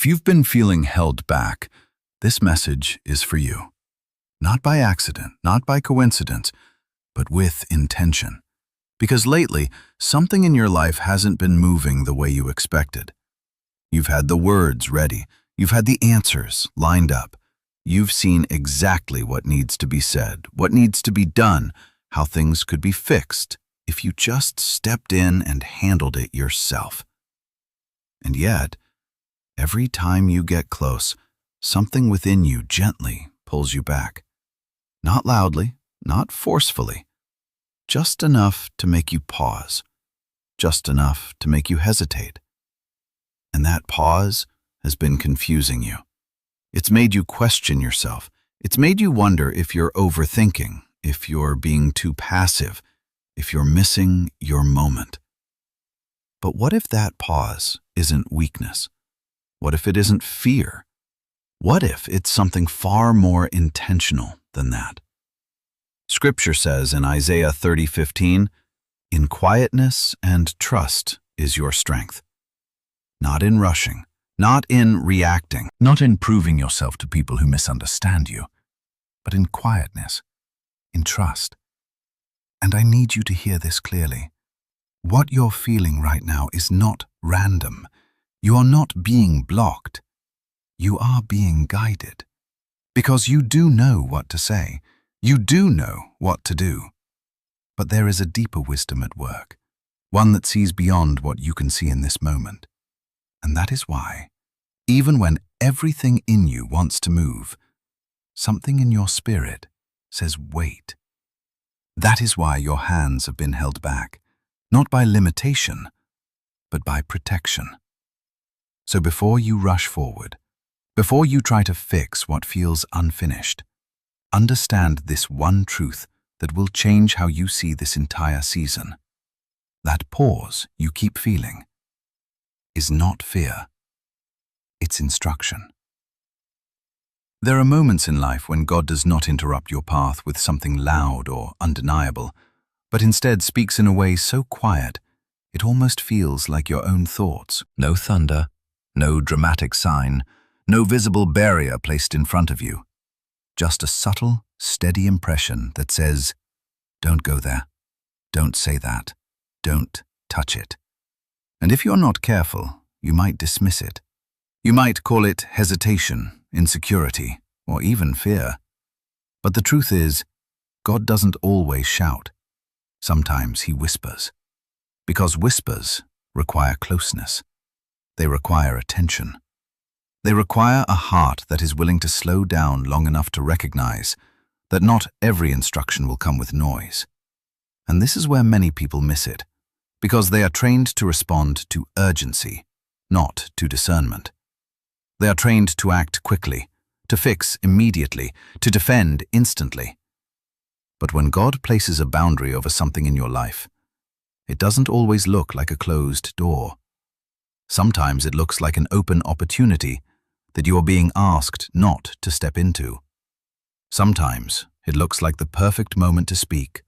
If you've been feeling held back, this message is for you. Not by accident, not by coincidence, but with intention. Because lately, something in your life hasn't been moving the way you expected. You've had the words ready. You've had the answers lined up. You've seen exactly what needs to be said, what needs to be done, how things could be fixed if you just stepped in and handled it yourself. And yet, every time you get close, something within you gently pulls you back. Not loudly, not forcefully, just enough to make you pause, just enough to make you hesitate. And that pause has been confusing you. It's made you question yourself. It's made you wonder if you're overthinking, if you're being too passive, if you're missing your moment. But what if that pause isn't weakness? What if it isn't fear? What if it's something far more intentional than that? Scripture says in Isaiah 30:15, "In quietness and trust is your strength." Not in rushing, not in reacting, not in proving yourself to people who misunderstand you, but in quietness, in trust. And I need you to hear this clearly. What you're feeling right now is not random. You are not being blocked. You are being guided. Because you do know what to say. You do know what to do. But there is a deeper wisdom at work, one that sees beyond what you can see in this moment. And that is why, even when everything in you wants to move, something in your spirit says wait. That is why your hands have been held back, not by limitation, but by protection. So before you rush forward, before you try to fix what feels unfinished, understand this one truth that will change how you see this entire season. That pause you keep feeling is not fear, it's instruction. There are moments in life when God does not interrupt your path with something loud or undeniable, but instead speaks in a way so quiet, it almost feels like your own thoughts. No thunder, no dramatic sign, no visible barrier placed in front of you. Just a subtle, steady impression that says, don't go there, don't say that, don't touch it. And if you're not careful, you might dismiss it. You might call it hesitation, insecurity, or even fear. But the truth is, God doesn't always shout. Sometimes He whispers. Because whispers require closeness. They require attention. They require a heart that is willing to slow down long enough to recognize that not every instruction will come with noise. And this is where many people miss it, because they are trained to respond to urgency, not to discernment. They are trained to act quickly, to fix immediately, to defend instantly. But when God places a boundary over something in your life, it doesn't always look like a closed door. Sometimes it looks like an open opportunity that you are being asked not to step into. Sometimes it looks like the perfect moment to speak,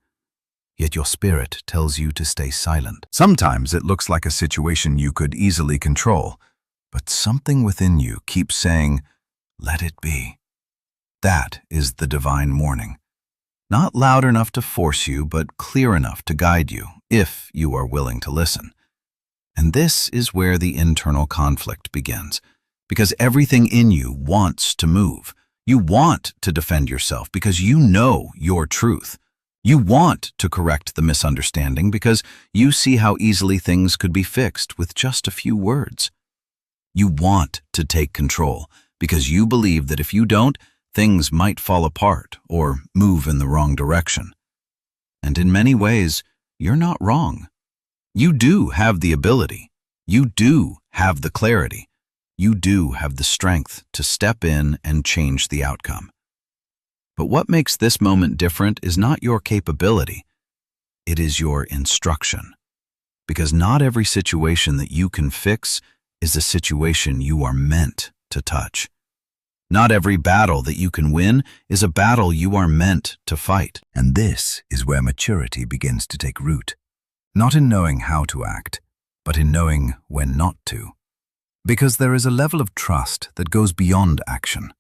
yet your spirit tells you to stay silent. Sometimes it looks like a situation you could easily control, but something within you keeps saying, let it be. That is the divine warning. Not loud enough to force you, but clear enough to guide you, if you are willing to listen. And this is where the internal conflict begins, because everything in you wants to move. You want to defend yourself because you know your truth. You want to correct the misunderstanding because you see how easily things could be fixed with just a few words. You want to take control because you believe that if you don't, things might fall apart or move in the wrong direction. And in many ways, you're not wrong. You do have the ability. You do have the clarity. You do have the strength to step in and change the outcome. But what makes this moment different is not your capability. It is your instruction. Because not every situation that you can fix is a situation you are meant to touch. Not every battle that you can win is a battle you are meant to fight. And this is where maturity begins to take root. Not in knowing how to act, but in knowing when not to. Because there is a level of trust that goes beyond action,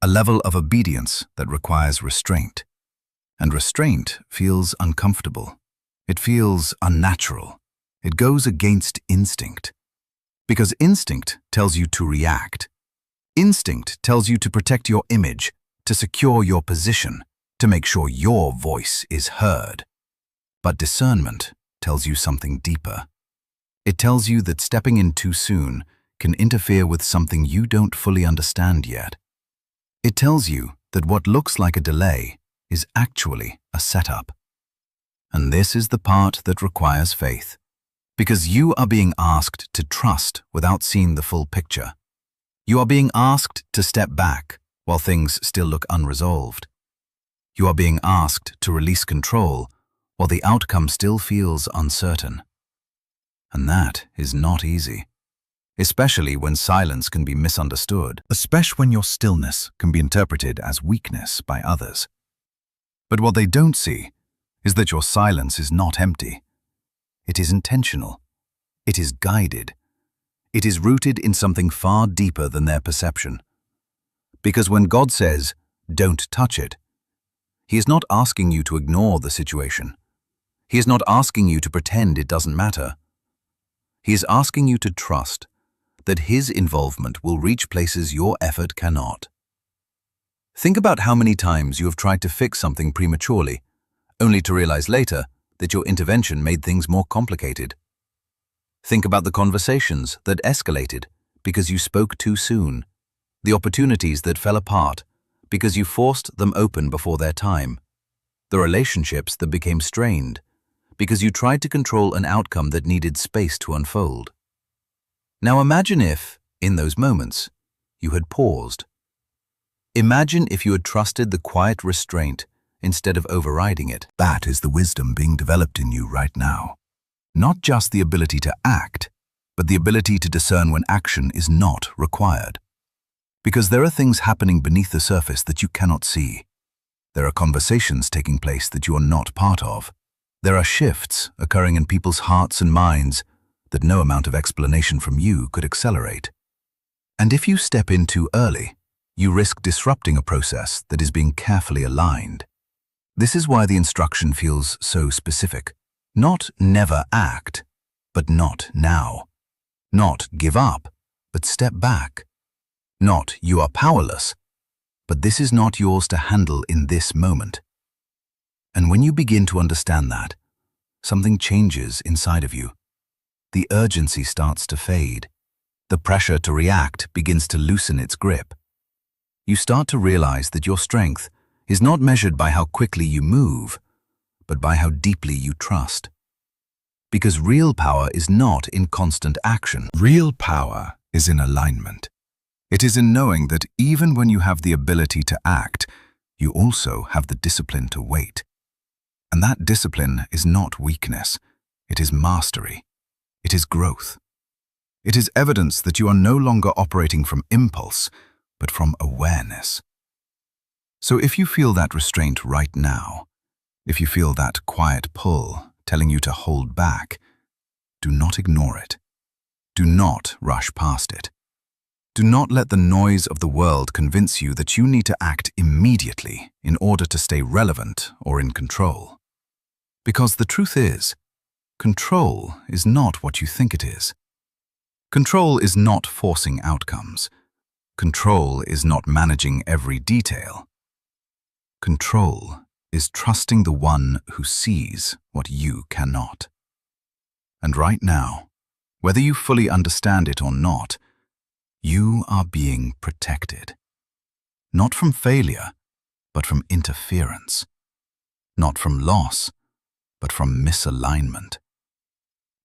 a level of obedience that requires restraint. And restraint feels uncomfortable. It feels unnatural. It goes against instinct. Because instinct tells you to react. Instinct tells you to protect your image, to secure your position, to make sure your voice is heard. But discernment tells you something deeper. It tells you that stepping in too soon can interfere with something you don't fully understand yet. It tells you that what looks like a delay is actually a setup. And this is the part that requires faith, because you are being asked to trust without seeing the full picture. You are being asked to step back while things still look unresolved. You are being asked to release control while the outcome still feels uncertain. And that is not easy, especially when silence can be misunderstood, especially when your stillness can be interpreted as weakness by others. But what they don't see is that your silence is not empty. It is intentional. It is guided. It is rooted in something far deeper than their perception. Because when God says, "Don't touch it," He is not asking you to ignore the situation. He is not asking you to pretend it doesn't matter. He is asking you to trust that His involvement will reach places your effort cannot. Think about how many times you have tried to fix something prematurely, only to realize later that your intervention made things more complicated. Think about the conversations that escalated because you spoke too soon, the opportunities that fell apart because you forced them open before their time, the relationships that became strained because you tried to control an outcome that needed space to unfold. Now imagine if, in those moments, you had paused. Imagine if you had trusted the quiet restraint instead of overriding it. That is the wisdom being developed in you right now. Not just the ability to act, but the ability to discern when action is not required. Because there are things happening beneath the surface that you cannot see. There are conversations taking place that you are not part of. There are shifts occurring in people's hearts and minds that no amount of explanation from you could accelerate. And if you step in too early, you risk disrupting a process that is being carefully aligned. This is why the instruction feels so specific. Not never act, but not now. Not give up, but step back. Not you are powerless, but this is not yours to handle in this moment. And when you begin to understand that, something changes inside of you. The urgency starts to fade. The pressure to react begins to loosen its grip. You start to realize that your strength is not measured by how quickly you move, but by how deeply you trust. Because real power is not in constant action. Real power is in alignment. It is in knowing that even when you have the ability to act, you also have the discipline to wait. And that discipline is not weakness. It is mastery. It is growth. It is evidence that you are no longer operating from impulse, but from awareness. So if you feel that restraint right now, if you feel that quiet pull telling you to hold back, do not ignore it. Do not rush past it. Do not let the noise of the world convince you that you need to act immediately in order to stay relevant or in control. Because the truth is, control is not what you think it is. Control is not forcing outcomes. Control is not managing every detail. Control is trusting the one who sees what you cannot. And right now, whether you fully understand it or not, you are being protected. Not from failure, but from interference. Not from loss, but from misalignment.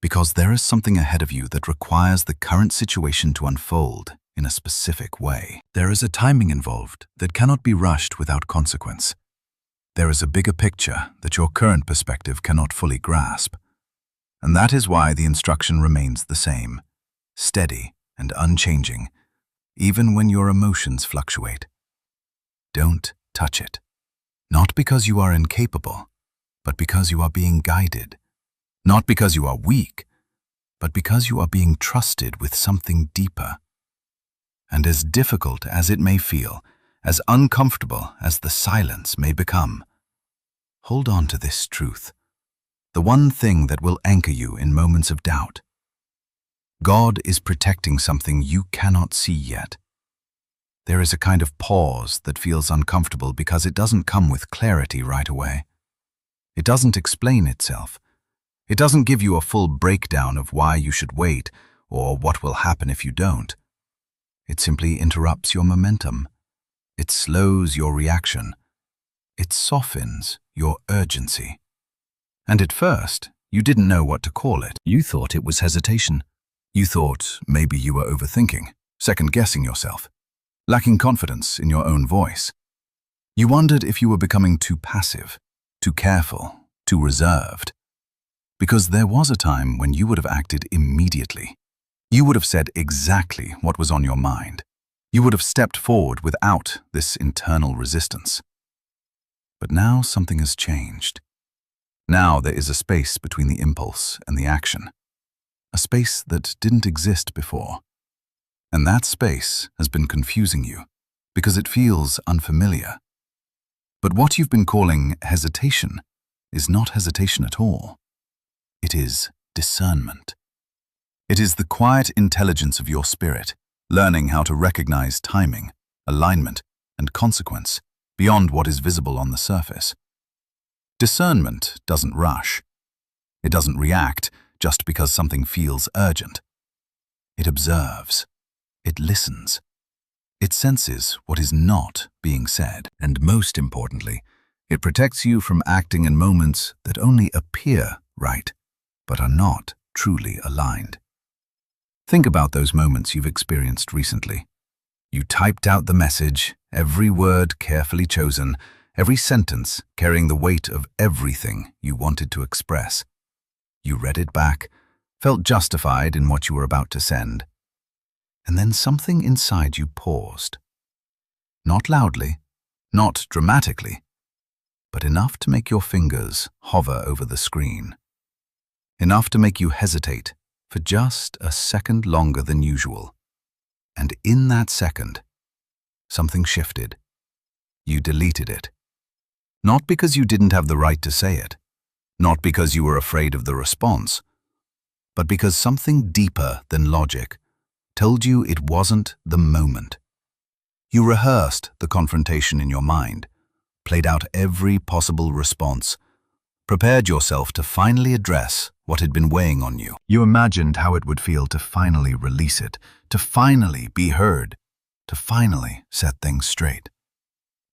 Because there is something ahead of you that requires the current situation to unfold in a specific way. There is a timing involved that cannot be rushed without consequence. There is a bigger picture that your current perspective cannot fully grasp. And that is why the instruction remains the same, steady and unchanging, even when your emotions fluctuate. Don't touch it. Not because you are incapable, but because you are being guided. Not because you are weak, but because you are being trusted with something deeper. And as difficult as it may feel, as uncomfortable as the silence may become, hold on to this truth, the one thing that will anchor you in moments of doubt. God is protecting something you cannot see yet. There is a kind of pause that feels uncomfortable because it doesn't come with clarity right away. It doesn't explain itself. It doesn't give you a full breakdown of why you should wait or what will happen if you don't. It simply interrupts your momentum. It slows your reaction. It softens your urgency. And at first, you didn't know what to call it. You thought it was hesitation. You thought maybe you were overthinking, second-guessing yourself, lacking confidence in your own voice. You wondered if you were becoming too passive, too careful, too reserved. Because there was a time when you would have acted immediately. You would have said exactly what was on your mind. You would have stepped forward without this internal resistance. But now something has changed. Now there is a space between the impulse and the action. A space that didn't exist before. And that space has been confusing you because it feels unfamiliar. But what you've been calling hesitation is not hesitation at all. It is discernment. It is the quiet intelligence of your spirit, learning how to recognize timing, alignment, and consequence beyond what is visible on the surface. Discernment doesn't rush. It doesn't react just because something feels urgent. It observes. It listens. It senses what is not being said. And most importantly, it protects you from acting in moments that only appear right, but are not truly aligned. Think about those moments you've experienced recently. You typed out the message, every word carefully chosen, every sentence carrying the weight of everything you wanted to express. You read it back, felt justified in what you were about to send. And then something inside you paused. Not loudly, not dramatically, but enough to make your fingers hover over the screen. Enough to make you hesitate for just a second longer than usual. And in that second, something shifted. You deleted it. Not because you didn't have the right to say it, not because you were afraid of the response, but because something deeper than logic told you it wasn't the moment. You rehearsed the confrontation in your mind, played out every possible response, prepared yourself to finally address what had been weighing on you. You imagined how it would feel to finally release it, to finally be heard, to finally set things straight.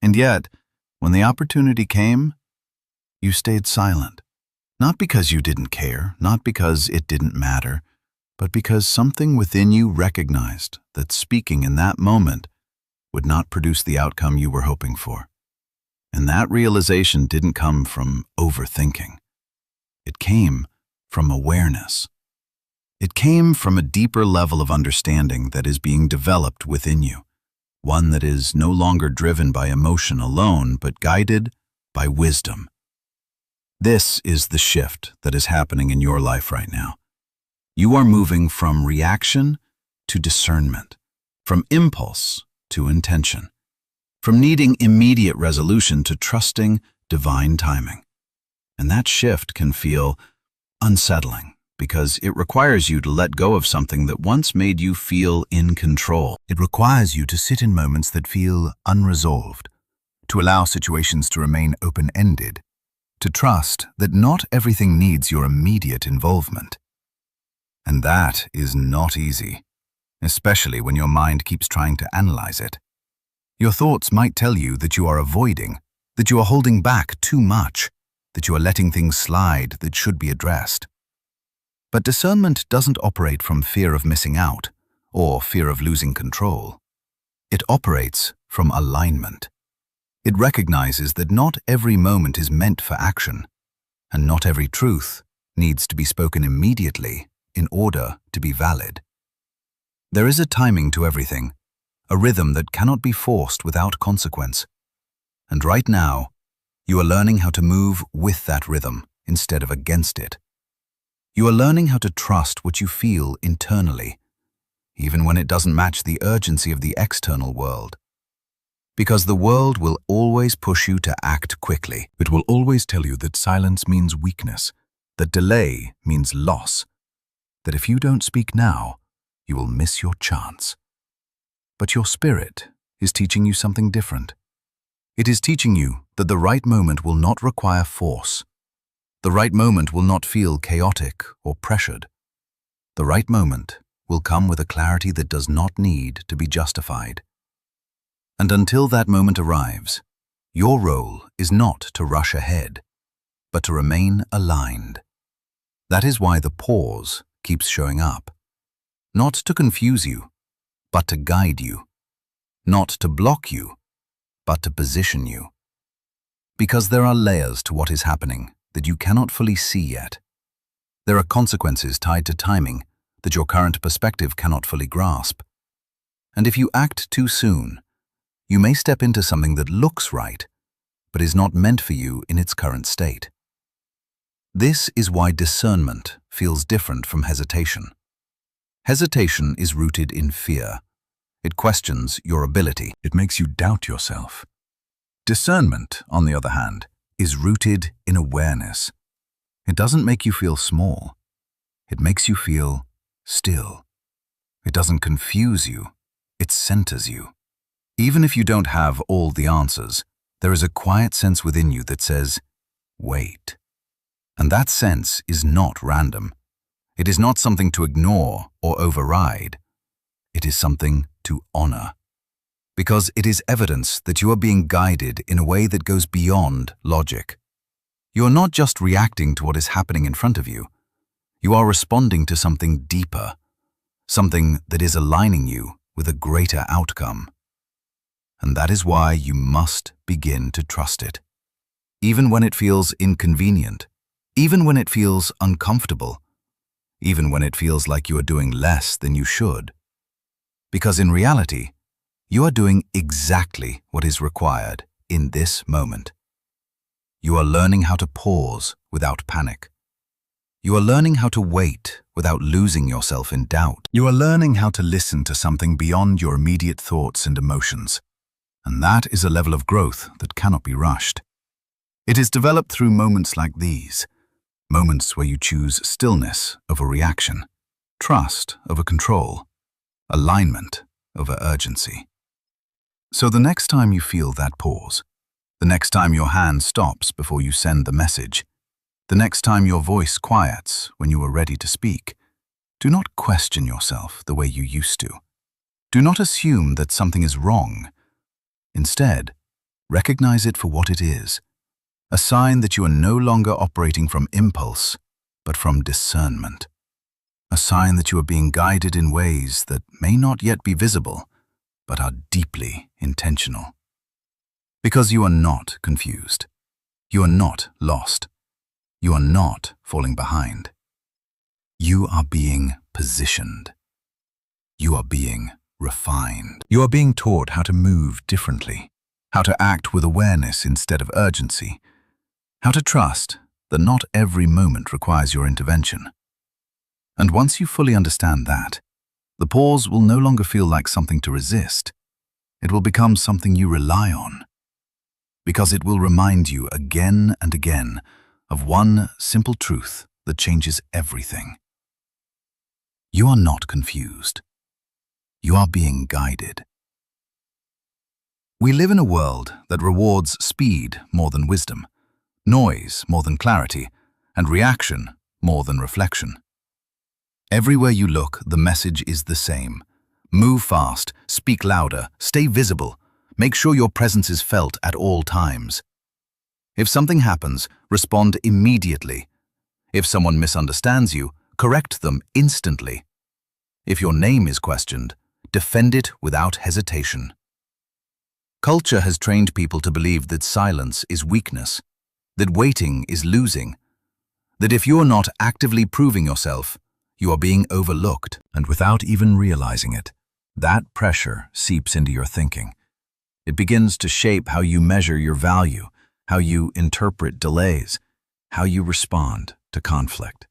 And yet, when the opportunity came, you stayed silent. Not because you didn't care, not because it didn't matter, but because something within you recognized that speaking in that moment would not produce the outcome you were hoping for. And that realization didn't come from overthinking. It came from awareness. It came from a deeper level of understanding that is being developed within you, one that is no longer driven by emotion alone, but guided by wisdom. This is the shift that is happening in your life right now. You are moving from reaction to discernment, from impulse to intention, from needing immediate resolution to trusting divine timing. And that shift can feel unsettling because it requires you to let go of something that once made you feel in control. It requires you to sit in moments that feel unresolved, to allow situations to remain open-ended, to trust that not everything needs your immediate involvement. And that is not easy, especially when your mind keeps trying to analyze it. Your thoughts might tell you that you are avoiding, that you are holding back too much, that you are letting things slide that should be addressed. But discernment doesn't operate from fear of missing out or fear of losing control. It operates from alignment. It recognizes that not every moment is meant for action, and not every truth needs to be spoken immediately in order to be valid. There is a timing to everything, a rhythm that cannot be forced without consequence. And right now, you are learning how to move with that rhythm instead of against it. You are learning how to trust what you feel internally, even when it doesn't match the urgency of the external world. Because the world will always push you to act quickly. It will always tell you that silence means weakness, that delay means loss, that if you don't speak now, you will miss your chance. But your spirit is teaching you something different. It is teaching you that the right moment will not require force. The right moment will not feel chaotic or pressured. The right moment will come with a clarity that does not need to be justified. And until that moment arrives, your role is not to rush ahead, but to remain aligned. That is why the pause keeps showing up. Not to confuse you, but to guide you. Not to block you, but to position you. Because there are layers to what is happening that you cannot fully see yet. There are consequences tied to timing that your current perspective cannot fully grasp. And if you act too soon, you may step into something that looks right, but is not meant for you in its current state. This is why discernment feels different from hesitation. Hesitation is rooted in fear. It questions your ability. It makes you doubt yourself. Discernment, on the other hand, is rooted in awareness. It doesn't make you feel small. It makes you feel still. It doesn't confuse you. It centers you. Even if you don't have all the answers, there is a quiet sense within you that says, wait. And that sense is not random. It is not something to ignore or override. It is something to honor. Because it is evidence that you are being guided in a way that goes beyond logic. You are not just reacting to what is happening in front of you. You are responding to something deeper, something that is aligning you with a greater outcome. And that is why you must begin to trust it. Even when it feels inconvenient, even when it feels uncomfortable, even when it feels like you are doing less than you should. Because in reality, you are doing exactly what is required in this moment. You are learning how to pause without panic. You are learning how to wait without losing yourself in doubt. You are learning how to listen to something beyond your immediate thoughts and emotions. And that is a level of growth that cannot be rushed. It is developed through moments like these, moments where you choose stillness over reaction, trust over control, alignment over urgency. So the next time you feel that pause, the next time your hand stops before you send the message, the next time your voice quiets when you are ready to speak, do not question yourself the way you used to. Do not assume that something is wrong. Instead, recognize it for what it is, a sign that you are no longer operating from impulse, but from discernment. A sign that you are being guided in ways that may not yet be visible, but are deeply intentional. Because you are not confused. You are not lost. You are not falling behind. You are being positioned. You are being refined. You are being taught how to move differently, how to act with awareness instead of urgency, how to trust that not every moment requires your intervention. And once you fully understand that, the pause will no longer feel like something to resist. It will become something you rely on, because it will remind you again and again of one simple truth that changes everything. You are not confused. You are being guided. We live in a world that rewards speed more than wisdom, noise more than clarity, and reaction more than reflection. Everywhere you look, the message is the same. Move fast, speak louder, stay visible. Make sure your presence is felt at all times. If something happens, respond immediately. If someone misunderstands you, correct them instantly. If your name is questioned, defend it without hesitation. Culture has trained people to believe that silence is weakness, that waiting is losing, that if you are not actively proving yourself, you are being overlooked. And without even realizing it, that pressure seeps into your thinking. It begins to shape how you measure your value, how you interpret delays, how you respond to conflict.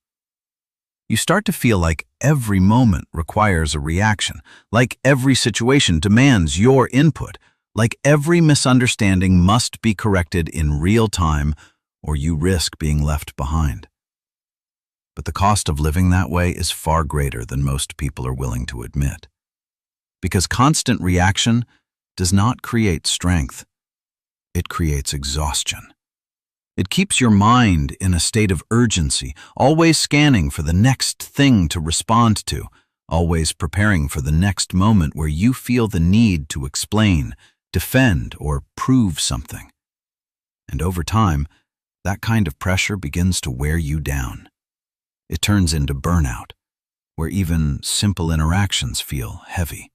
you start to feel like every moment requires a reaction, like every situation demands your input, like every misunderstanding must be corrected in real time or you risk being left behind. But the cost of living that way is far greater than most people are willing to admit. Because constant reaction does not create strength. It creates exhaustion. It keeps your mind in a state of urgency, always scanning for the next thing to respond to, always preparing for the next moment where you feel the need to explain, defend, or prove something. And over time, that kind of pressure begins to wear you down. It turns into burnout, where even simple interactions feel heavy.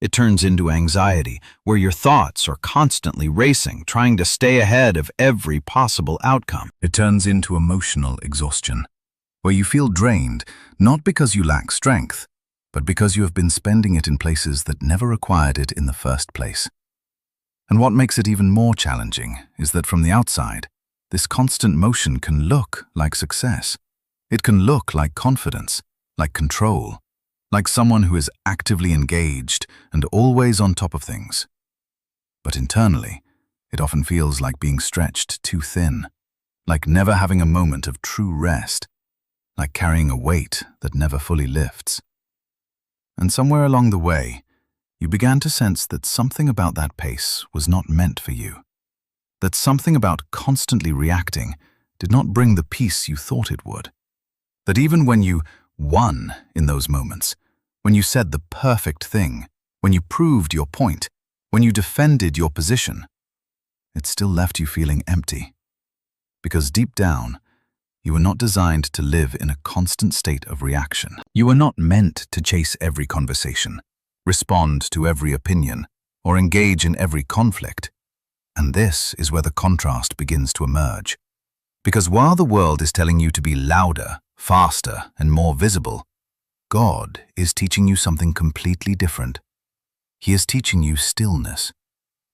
It turns into anxiety, where your thoughts are constantly racing, trying to stay ahead of every possible outcome. It turns into emotional exhaustion, where you feel drained, not because you lack strength, but because you have been spending it in places that never required it in the first place. And what makes it even more challenging is that from the outside, this constant motion can look like success. It can look like confidence, like control, like someone who is actively engaged and always on top of things. But internally, it often feels like being stretched too thin, like never having a moment of true rest, like carrying a weight that never fully lifts. And somewhere along the way, you began to sense that something about that pace was not meant for you, that something about constantly reacting did not bring the peace you thought it would, that even when you won in those moments, when you said the perfect thing, when you proved your point, when you defended your position, it still left you feeling empty. Because deep down, you were not designed to live in a constant state of reaction. You were not meant to chase every conversation, respond to every opinion, or engage in every conflict. And this is where the contrast begins to emerge. Because while the world is telling you to be louder, faster, and more visible, God is teaching you something completely different. He is teaching you stillness,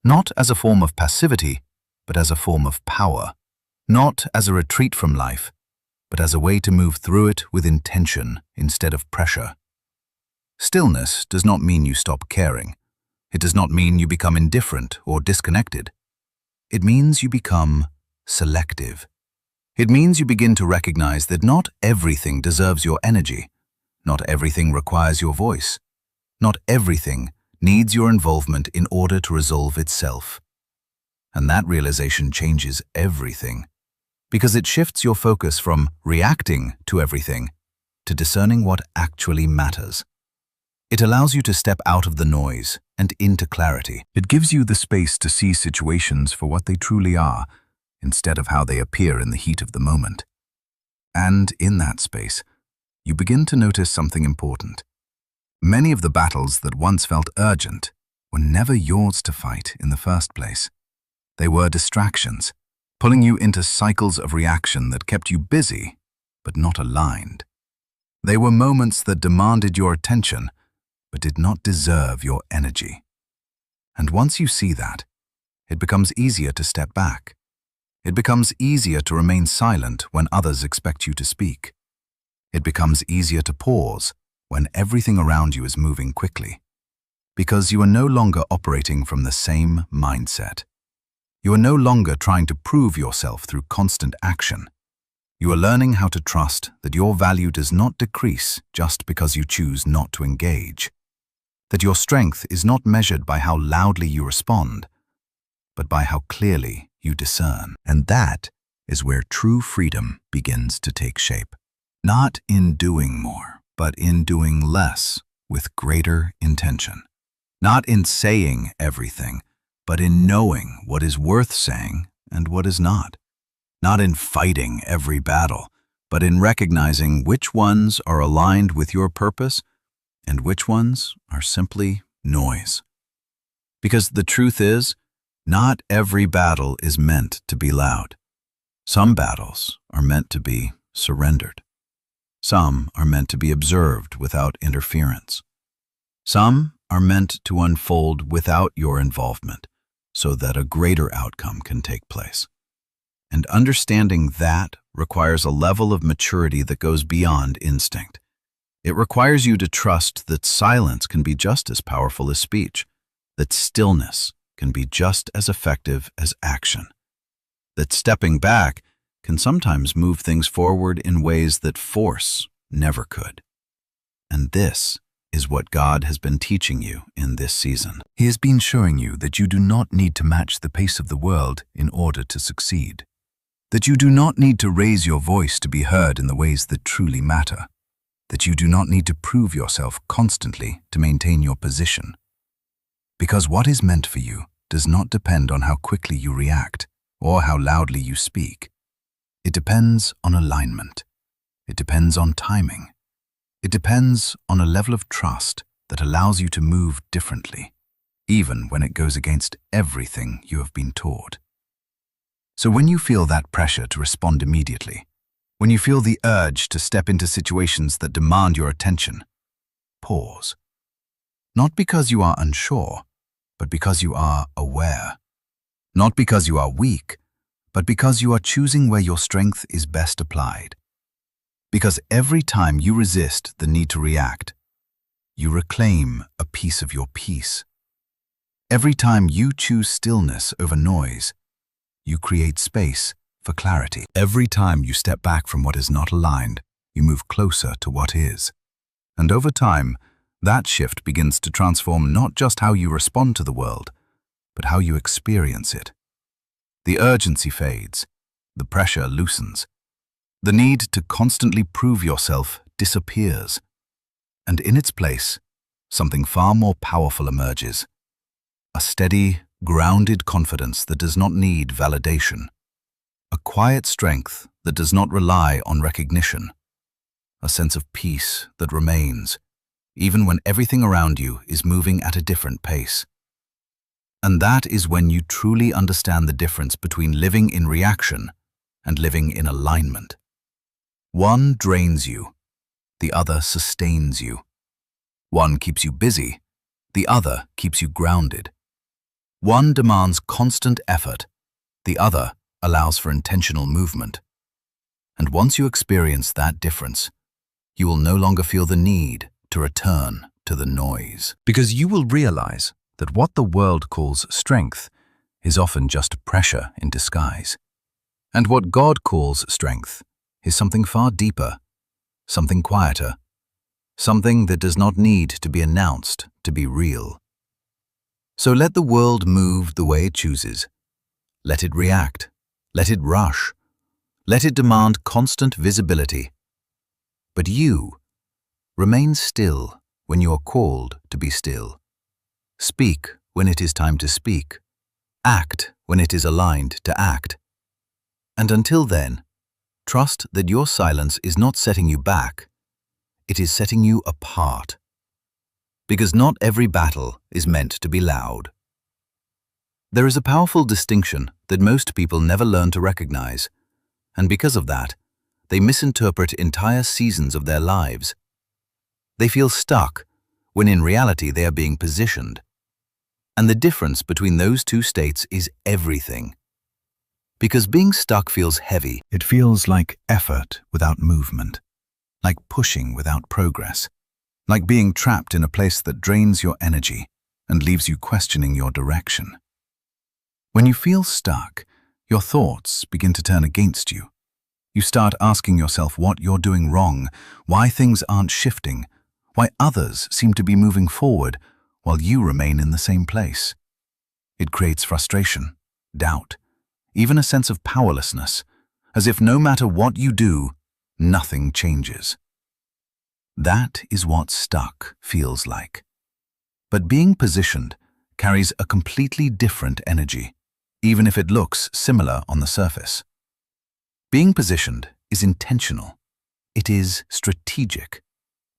not as a form of passivity, but as a form of power, not as a retreat from life, but as a way to move through it with intention instead of pressure. Stillness does not mean you stop caring. It does not mean you become indifferent or disconnected. It means you become selective. It means you begin to recognize that not everything deserves your energy. Not everything requires your voice. Not everything needs your involvement in order to resolve itself. And that realization changes everything, because it shifts your focus from reacting to everything to discerning what actually matters. It allows you to step out of the noise and into clarity. It gives you the space to see situations for what they truly are, instead of how they appear in the heat of the moment. And in that space, you begin to notice something important. Many of the battles that once felt urgent were never yours to fight in the first place. They were distractions, pulling you into cycles of reaction that kept you busy, but not aligned. They were moments that demanded your attention, but did not deserve your energy. And once you see that, it becomes easier to step back. It becomes easier to remain silent when others expect you to speak. It becomes easier to pause when everything around you is moving quickly, because you are no longer operating from the same mindset. You are no longer trying to prove yourself through constant action. You are learning how to trust that your value does not decrease just because you choose not to engage, that your strength is not measured by how loudly you respond, but by how clearly you discern. And that is where true freedom begins to take shape. Not in doing more, but in doing less with greater intention. Not in saying everything, but in knowing what is worth saying and what is not. Not in fighting every battle, but in recognizing which ones are aligned with your purpose and which ones are simply noise. Because the truth is, not every battle is meant to be loud. Some battles are meant to be surrendered. Some are meant to be observed without interference. Some are meant to unfold without your involvement, so that a greater outcome can take place. And understanding that requires a level of maturity that goes beyond instinct. It requires you to trust that silence can be just as powerful as speech, that stillness can be just as effective as action, that stepping back can sometimes move things forward in ways that force never could. And this is what God has been teaching you in this season. He has been showing you that you do not need to match the pace of the world in order to succeed. That you do not need to raise your voice to be heard in the ways that truly matter. That you do not need to prove yourself constantly to maintain your position. Because what is meant for you does not depend on how quickly you react or how loudly you speak. It depends on alignment. It depends on timing. It depends on a level of trust that allows you to move differently, even when it goes against everything you have been taught. So when you feel that pressure to respond immediately, when you feel the urge to step into situations that demand your attention, pause. Not because you are unsure, but because you are aware. Not because you are weak, but because you are choosing where your strength is best applied. Because every time you resist the need to react, you reclaim a piece of your peace. Every time you choose stillness over noise, you create space for clarity. Every time you step back from what is not aligned, you move closer to what is. And over time, that shift begins to transform not just how you respond to the world, but how you experience it. The urgency fades, the pressure loosens. The need to constantly prove yourself disappears. And in its place, something far more powerful emerges. A steady, grounded confidence that does not need validation. A quiet strength that does not rely on recognition. A sense of peace that remains, even when everything around you is moving at a different pace. And that is when you truly understand the difference between living in reaction and living in alignment. One drains you, the other sustains you. One keeps you busy, the other keeps you grounded. One demands constant effort, the other allows for intentional movement. And once you experience that difference, you will no longer feel the need to return to the noise. Because you will realize that what the world calls strength is often just pressure in disguise. And what God calls strength is something far deeper, something quieter, something that does not need to be announced to be real. So let the world move the way it chooses. Let it react. Let it rush. Let it demand constant visibility. But you remain still when you are called to be still. Speak when it is time to speak. Act when it is aligned to act. And until then, trust that your silence is not setting you back. It is setting you apart. Because not every battle is meant to be loud. There is a powerful distinction that most people never learn to recognize, and because of that, they misinterpret entire seasons of their lives. They feel stuck, when in reality they are being positioned. And the difference between those two states is everything. Because being stuck feels heavy. It feels like effort without movement, like pushing without progress, like being trapped in a place that drains your energy and leaves you questioning your direction. When you feel stuck, your thoughts begin to turn against you. You start asking yourself what you're doing wrong, why things aren't shifting, why others seem to be moving forward while you remain in the same place. It creates frustration, doubt, even a sense of powerlessness, as if no matter what you do, nothing changes. That is what stuck feels like. But being positioned carries a completely different energy, even if it looks similar on the surface. Being positioned is intentional. It is strategic.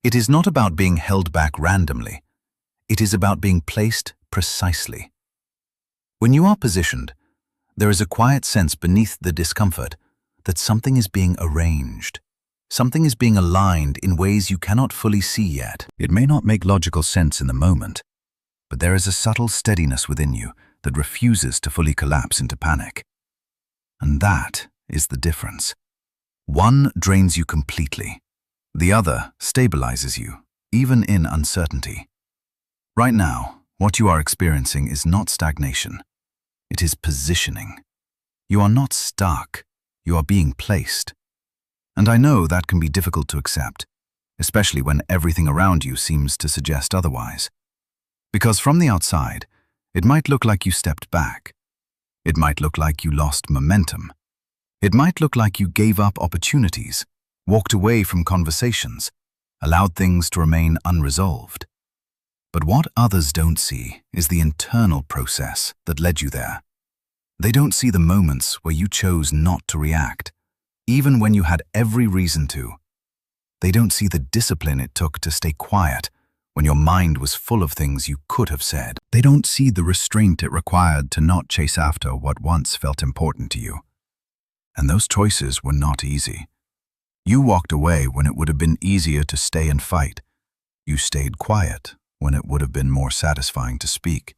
It is not about being held back randomly. It is about being placed precisely. When you are positioned, there is a quiet sense beneath the discomfort that something is being arranged. Something is being aligned in ways you cannot fully see yet. It may not make logical sense in the moment, but there is a subtle steadiness within you that refuses to fully collapse into panic. And that is the difference. One drains you completely. The other stabilizes you, even in uncertainty. Right now, what you are experiencing is not stagnation. It is positioning. You are not stuck. You are being placed. And I know that can be difficult to accept, especially when everything around you seems to suggest otherwise. Because from the outside, it might look like you stepped back. It might look like you lost momentum. It might look like you gave up opportunities, walked away from conversations, allowed things to remain unresolved. But what others don't see is the internal process that led you there. They don't see the moments where you chose not to react, even when you had every reason to. They don't see the discipline it took to stay quiet when your mind was full of things you could have said. They don't see the restraint it required to not chase after what once felt important to you. And those choices were not easy. You walked away when it would have been easier to stay and fight. You stayed quiet when it would have been more satisfying to speak.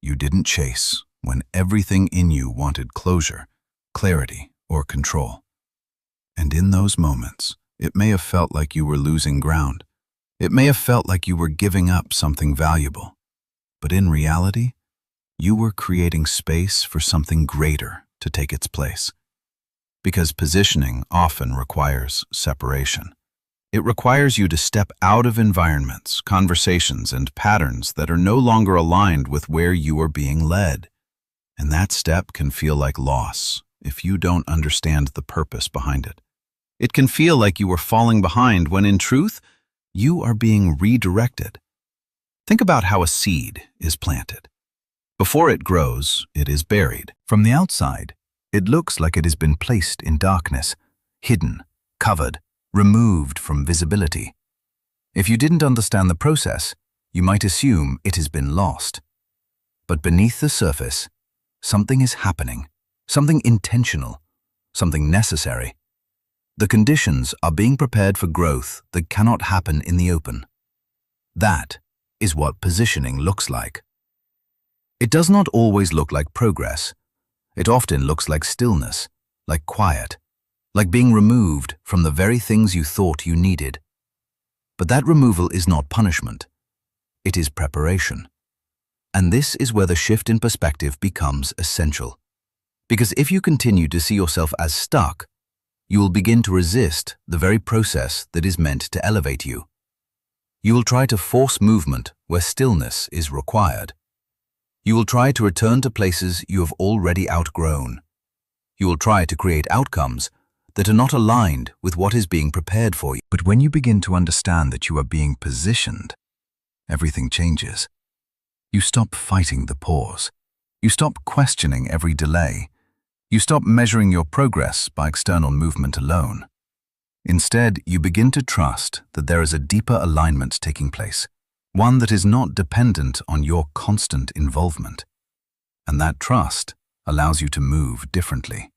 You didn't chase when everything in you wanted closure, clarity, or control. And in those moments, it may have felt like you were losing ground. It may have felt like you were giving up something valuable. But in reality, you were creating space for something greater to take its place. Because positioning often requires separation. It requires you to step out of environments, conversations, and patterns that are no longer aligned with where you are being led. And that step can feel like loss if you don't understand the purpose behind it. It can feel like you are falling behind when in truth, you are being redirected. Think about how a seed is planted. Before it grows, it is buried. From the outside, it looks like it has been placed in darkness, hidden, covered, removed from visibility. If you didn't understand the process, you might assume it has been lost. But beneath the surface, something is happening, something intentional, something necessary. The conditions are being prepared for growth that cannot happen in the open. That is what positioning looks like. It does not always look like progress. It often looks like stillness, like quiet, like being removed from the very things you thought you needed. But that removal is not punishment. It is preparation. And this is where the shift in perspective becomes essential. Because if you continue to see yourself as stuck, you will begin to resist the very process that is meant to elevate you. You will try to force movement where stillness is required. You will try to return to places you have already outgrown. You will try to create outcomes that are not aligned with what is being prepared for you. But when you begin to understand that you are being positioned, everything changes. You stop fighting the pause. You stop questioning every delay. You stop measuring your progress by external movement alone. Instead, you begin to trust that there is a deeper alignment taking place, one that is not dependent on your constant involvement. And that trust allows you to move differently.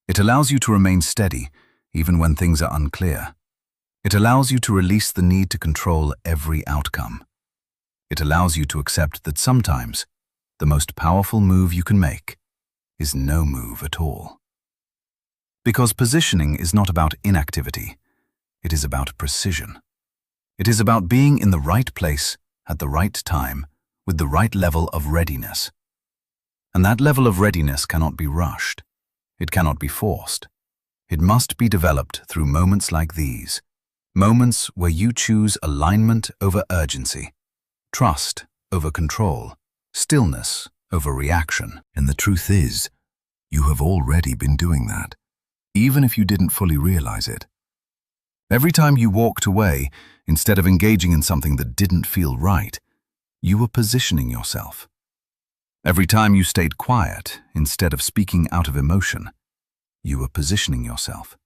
It allows you to remain steady, even when things are unclear. It allows you to release the need to control every outcome. It allows you to accept that sometimes the most powerful move you can make is no move at all. Because positioning is not about inactivity, it is about precision. It is about being in the right place at the right time with the right level of readiness. And that level of readiness cannot be rushed. It cannot be forced. It must be developed through moments like these, moments where you choose alignment over urgency, trust over control, stillness over reaction. And the truth is, you have already been doing that, even if you didn't fully realize it. Every time you walked away, instead of engaging in something that didn't feel right, you were positioning yourself. Every time you stayed quiet, instead of speaking out of emotion, you were positioning yourself.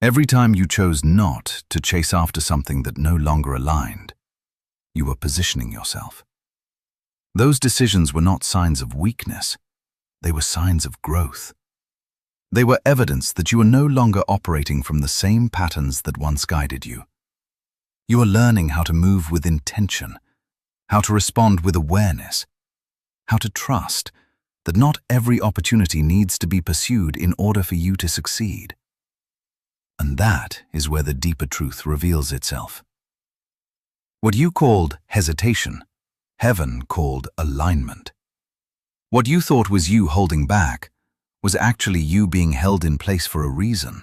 Every time you chose not to chase after something that no longer aligned, you were positioning yourself. Those decisions were not signs of weakness. They were signs of growth. They were evidence that you are no longer operating from the same patterns that once guided you. You are learning how to move with intention, how to respond with awareness, how to trust that not every opportunity needs to be pursued in order for you to succeed. And that is where the deeper truth reveals itself. What you called hesitation, heaven called alignment. What you thought was you holding back was actually you being held in place for a reason.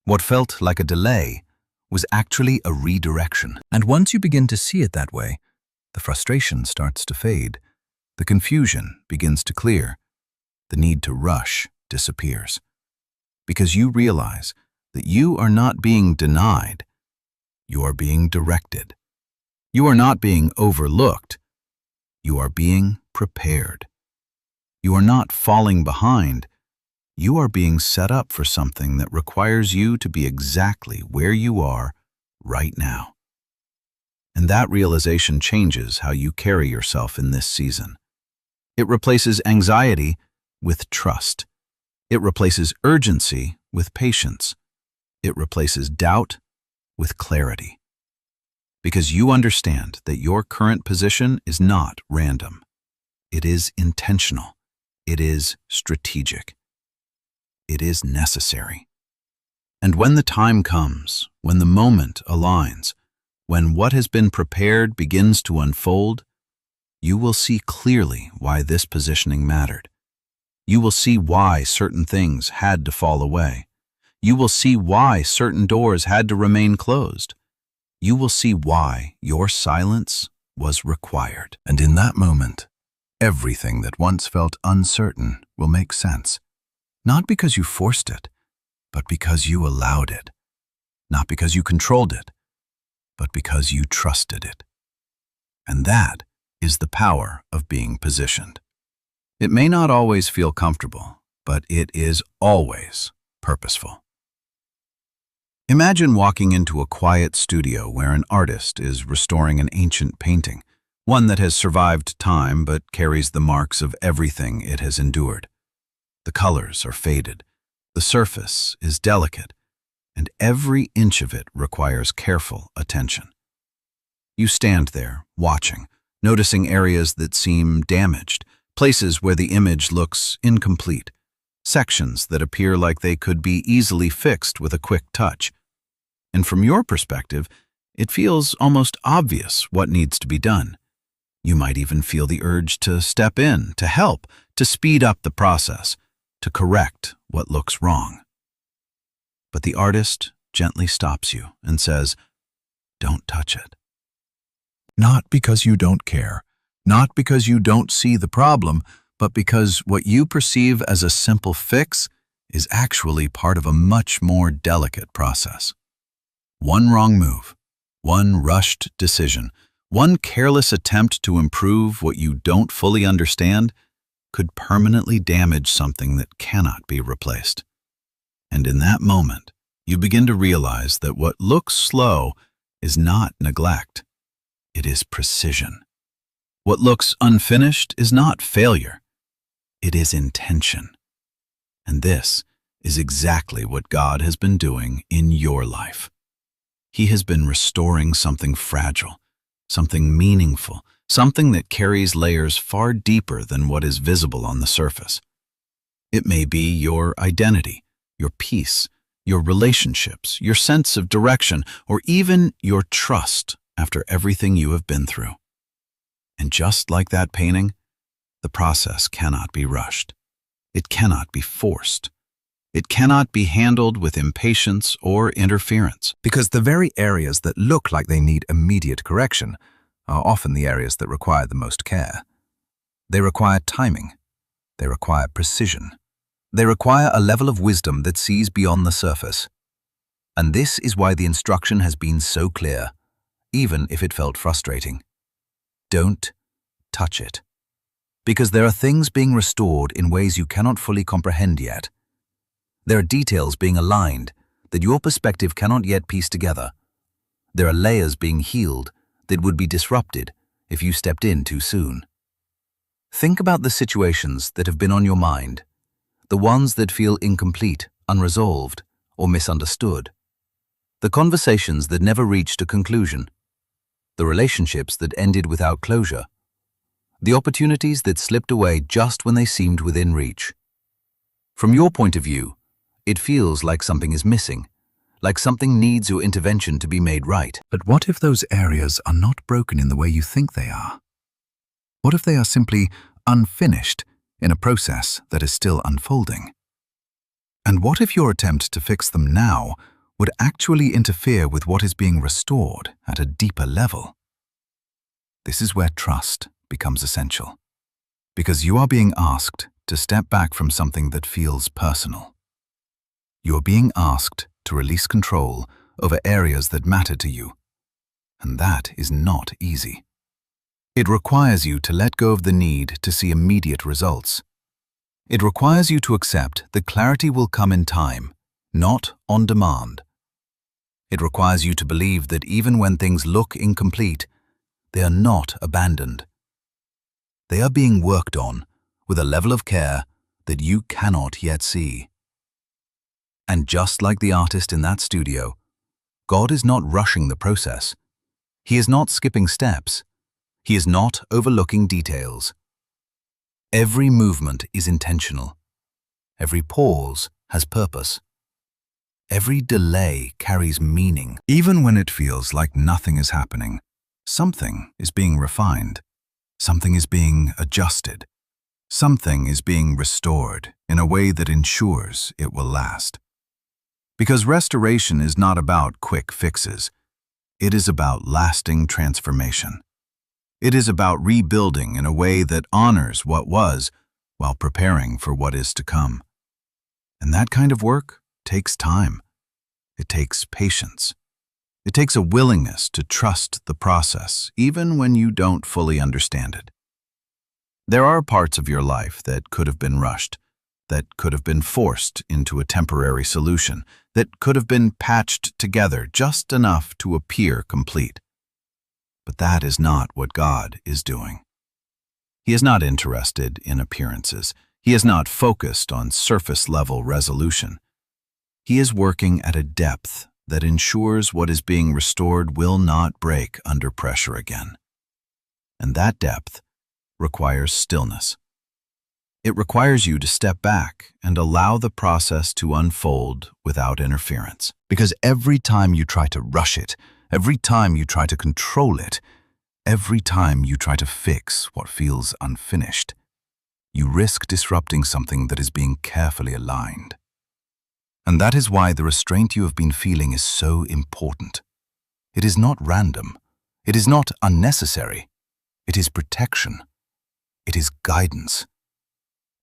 What felt like a delay was actually a redirection. And once you begin to see it that way, the frustration starts to fade, the confusion begins to clear, the need to rush disappears. Because you realize that you are not being denied, you are being directed. You are not being overlooked, you are being prepared. You are not falling behind, you are being set up for something that requires you to be exactly where you are right now. And that realization changes how you carry yourself in this season. It replaces anxiety with trust. It replaces urgency with patience. It replaces doubt with clarity. Because you understand that your current position is not random. It is intentional. It is strategic. It is necessary. And when the time comes, when the moment aligns, when what has been prepared begins to unfold, you will see clearly why this positioning mattered. You will see why certain things had to fall away. You will see why certain doors had to remain closed. You will see why your silence was required. And in that moment, everything that once felt uncertain will make sense. Not because you forced it, but because you allowed it. Not because you controlled it, but because you trusted it. And that is the power of being positioned. It may not always feel comfortable, but it is always purposeful. Imagine walking into a quiet studio where an artist is restoring an ancient painting, one that has survived time but carries the marks of everything it has endured. The colors are faded, the surface is delicate, and every inch of it requires careful attention. You stand there, watching, noticing areas that seem damaged, places where the image looks incomplete, sections that appear like they could be easily fixed with a quick touch. And from your perspective, it feels almost obvious what needs to be done. You might even feel the urge to step in, to help, to speed up the process, to correct what looks wrong. But the artist gently stops you and says, "Don't touch it." Not because you don't care, not because you don't see the problem, but because what you perceive as a simple fix is actually part of a much more delicate process. One wrong move, one rushed decision, one careless attempt to improve what you don't fully understand could permanently damage something that cannot be replaced. And in that moment, you begin to realize that what looks slow is not neglect, it is precision. What looks unfinished is not failure, it is intention. And this is exactly what God has been doing in your life. He has been restoring something fragile, something meaningful, something that carries layers far deeper than what is visible on the surface. It may be your identity, your peace, your relationships, your sense of direction, or even your trust after everything you have been through. And just like that painting, the process cannot be rushed. It cannot be forced. It cannot be handled with impatience or interference. Because the very areas that look like they need immediate correction are often the areas that require the most care. They require timing. They require precision. They require a level of wisdom that sees beyond the surface. And this is why the instruction has been so clear, even if it felt frustrating. Don't touch it. Because there are things being restored in ways you cannot fully comprehend yet. There are details being aligned that your perspective cannot yet piece together. There are layers being healed that would be disrupted if you stepped in too soon. Think about the situations that have been on your mind, the ones that feel incomplete, unresolved, or misunderstood. The conversations that never reached a conclusion. The relationships that ended without closure. the opportunities that slipped away just when they seemed within reach. From your point of view, it feels like something is missing, like something needs your intervention to be made right. But what if those areas are not broken in the way you think they are? What if they are simply unfinished in a process that is still unfolding? And what if your attempt to fix them now would actually interfere with what is being restored at a deeper level? This is where trust becomes essential, because you are being asked to step back from something that feels personal. You are being asked to release control over areas that matter to you, and that is not easy. It requires you to let go of the need to see immediate results. It requires you to accept that clarity will come in time, not on demand. It requires you to believe that even when things look incomplete, they are not abandoned. They are being worked on with a level of care that you cannot yet see. And just like the artist in that studio, God is not rushing the process. He is not skipping steps. He is not overlooking details. Every movement is intentional. Every pause has purpose. Every delay carries meaning. Even when it feels like nothing is happening, something is being refined. Something is being adjusted. Something is being restored in a way that ensures it will last. Because restoration is not about quick fixes. It is about lasting transformation. It is about rebuilding in a way that honors what was while preparing for what is to come. And that kind of work takes time. It takes patience. It takes a willingness to trust the process, even when you don't fully understand it. There are parts of your life that could have been rushed, that could have been forced into a temporary solution, that could have been patched together just enough to appear complete. But that is not what God is doing. He is not interested in appearances. He is not focused on surface-level resolution. He is working at a depth that ensures what is being restored will not break under pressure again. And that depth requires stillness. It requires you to step back and allow the process to unfold without interference. Because every time you try to rush it, every time you try to control it, every time you try to fix what feels unfinished, you risk disrupting something that is being carefully aligned. And that is why the restraint you have been feeling is so important. It is not random. It is not unnecessary. It is protection. It is guidance.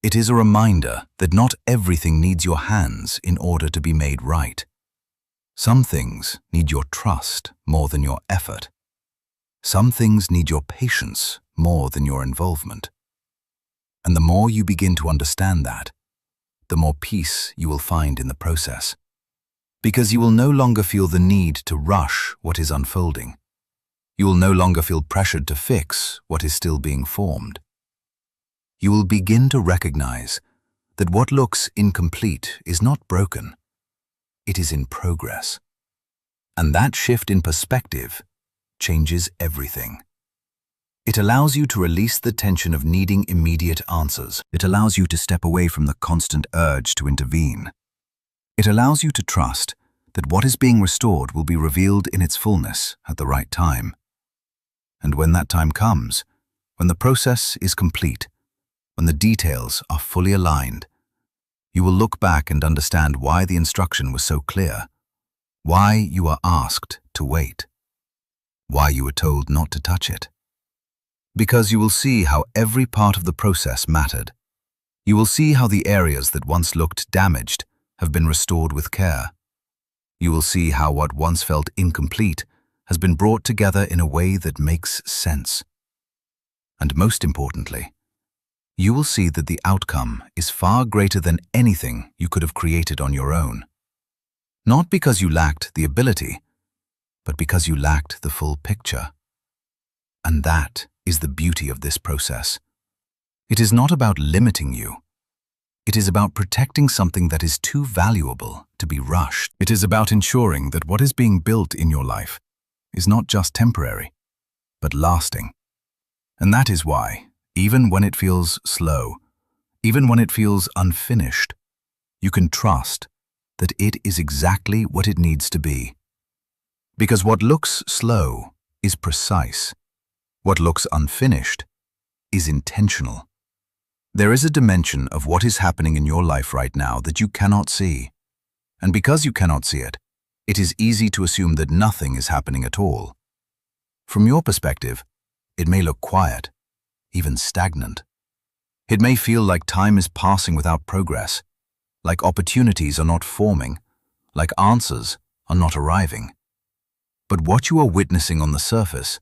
It is a reminder that not everything needs your hands in order to be made right. Some things need your trust more than your effort. Some things need your patience more than your involvement. And the more you begin to understand that, the more peace you will find in the process. Because you will no longer feel the need to rush what is unfolding. You will no longer feel pressured to fix what is still being formed. You will begin to recognize that what looks incomplete is not broken. It is in progress. And that shift in perspective changes everything. It allows you to release the tension of needing immediate answers. It allows you to step away from the constant urge to intervene. It allows you to trust that what is being restored will be revealed in its fullness at the right time. And when that time comes, when the process is complete, when the details are fully aligned, you will look back and understand why the instruction was so clear, why you are asked to wait, why you were told not to touch it. Because you will see how every part of the process mattered. You will see how the areas that once looked damaged have been restored with care. You will see how what once felt incomplete has been brought together in a way that makes sense. And most importantly, you will see that the outcome is far greater than anything you could have created on your own. Not because you lacked the ability, but because you lacked the full picture. And that is the beauty of this process. It is not about limiting you. It is about protecting something that is too valuable to be rushed. It is about ensuring that what is being built in your life is not just temporary, but lasting. And that is why, Even when it feels slow, even when it feels unfinished, you can trust that it is exactly what it needs to be. Because what looks slow is precise. What looks unfinished is intentional. There is a dimension of what is happening in your life right now that you cannot see. And because you cannot see it, it is easy to assume that nothing is happening at all. From your perspective, it may look quiet, even stagnant. It may feel like time is passing without progress, like opportunities are not forming, like answers are not arriving. But what you are witnessing on the surface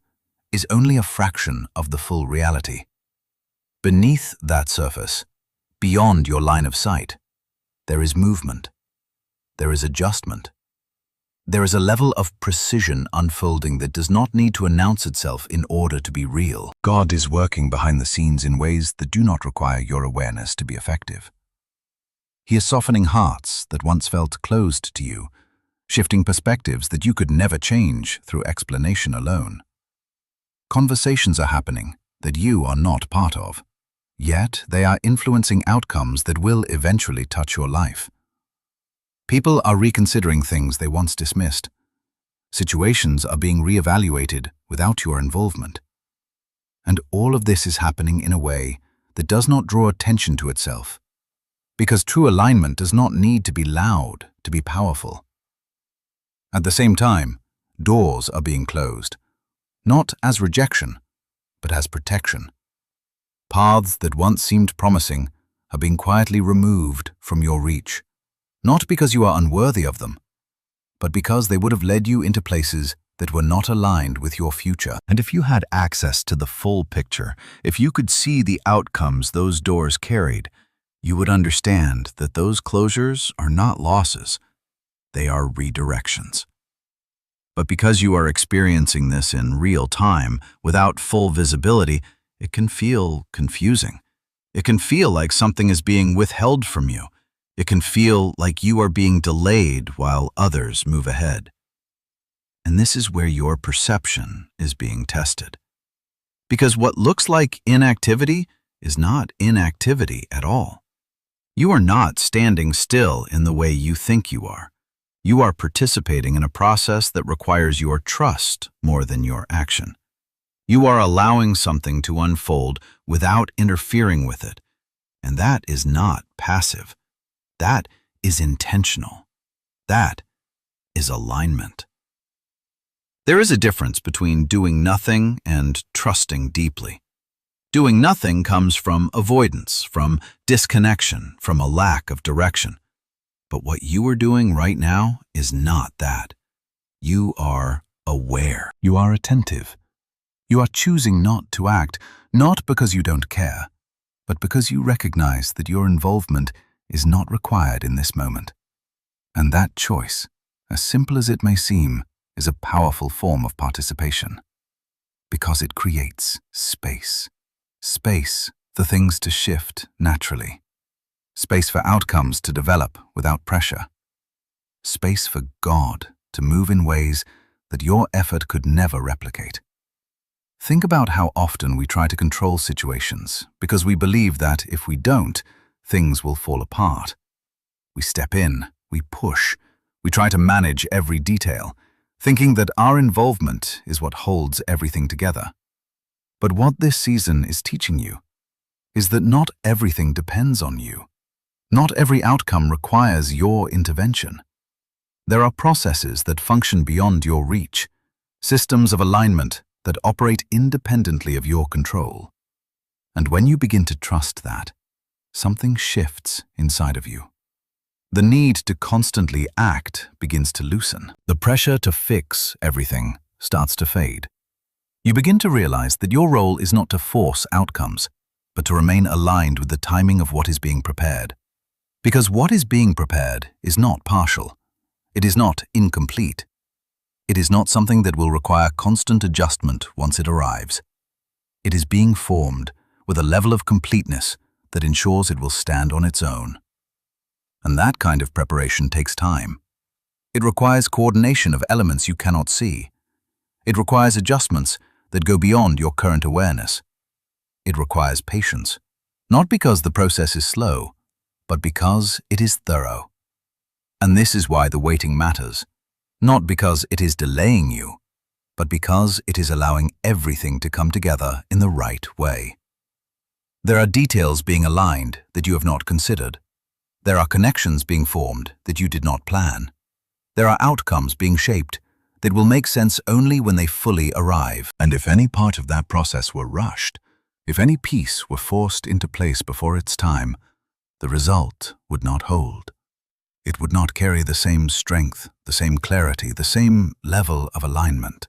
is only a fraction of the full reality. Beneath that surface, beyond your line of sight, there is movement. There is adjustment. There is a level of precision unfolding that does not need to announce itself in order to be real. God is working behind the scenes in ways that do not require your awareness to be effective. He is softening hearts that once felt closed to you, shifting perspectives that you could never change through explanation alone. Conversations are happening that you are not part of, yet they are influencing outcomes that will eventually touch your life. People are reconsidering things they once dismissed. Situations are being reevaluated without your involvement. And all of this is happening in a way that does not draw attention to itself, because true alignment does not need to be loud to be powerful. At the same time, doors are being closed, not as rejection, but as protection. Paths that once seemed promising are being quietly removed from your reach, not because you are unworthy of them, but because they would have led you into places that were not aligned with your future. And if you had access to the full picture, if you could see the outcomes those doors carried, you would understand that those closures are not losses, they are redirections. But because you are experiencing this in real time, without full visibility, it can feel confusing. It can feel like something is being withheld from you. It can feel like you are being delayed while others move ahead. And this is where your perception is being tested. Because what looks like inactivity is not inactivity at all. You are not standing still in the way you think you are. You are participating in a process that requires your trust more than your action. You are allowing something to unfold without interfering with it. And that is not passive. That is intentional. That is alignment. There is a difference between doing nothing and trusting deeply. Doing nothing comes from avoidance, from disconnection, from a lack of direction. But what you are doing right now is not that. You are aware. You are attentive. You are choosing not to act, not because you don't care, but because you recognize that your involvement is not required in this moment. And that choice, as simple as it may seem, is a powerful form of participation. Because it creates space. Space for things to shift naturally. Space for outcomes to develop without pressure. Space for God to move in ways that your effort could never replicate. Think about how often we try to control situations because we believe that if we don't, things will fall apart. We step in, we push, we try to manage every detail, thinking that our involvement is what holds everything together. But what this season is teaching you is that not everything depends on you. Not every outcome requires your intervention. There are processes that function beyond your reach, systems of alignment that operate independently of your control. And when you begin to trust that, something shifts inside of you. The need to constantly act begins to loosen. The pressure to fix everything starts to fade. You begin to realize that your role is not to force outcomes, but to remain aligned with the timing of what is being prepared. Because what is being prepared is not partial. It is not incomplete. It is not something that will require constant adjustment once it arrives. It is being formed with a level of completeness that ensures it will stand on its own. And that kind of preparation takes time. It requires coordination of elements you cannot see. It requires adjustments that go beyond your current awareness. it requires patience, not because the process is slow, but because it is thorough. And this is why the waiting matters, not because it is delaying you, but because it is allowing everything to come together in the right way. There are details being aligned that you have not considered. There are connections being formed that you did not plan. There are outcomes being shaped that will make sense only when they fully arrive. And if any part of that process were rushed, if any piece were forced into place before its time, the result would not hold. It would not carry the same strength, the same clarity, the same level of alignment.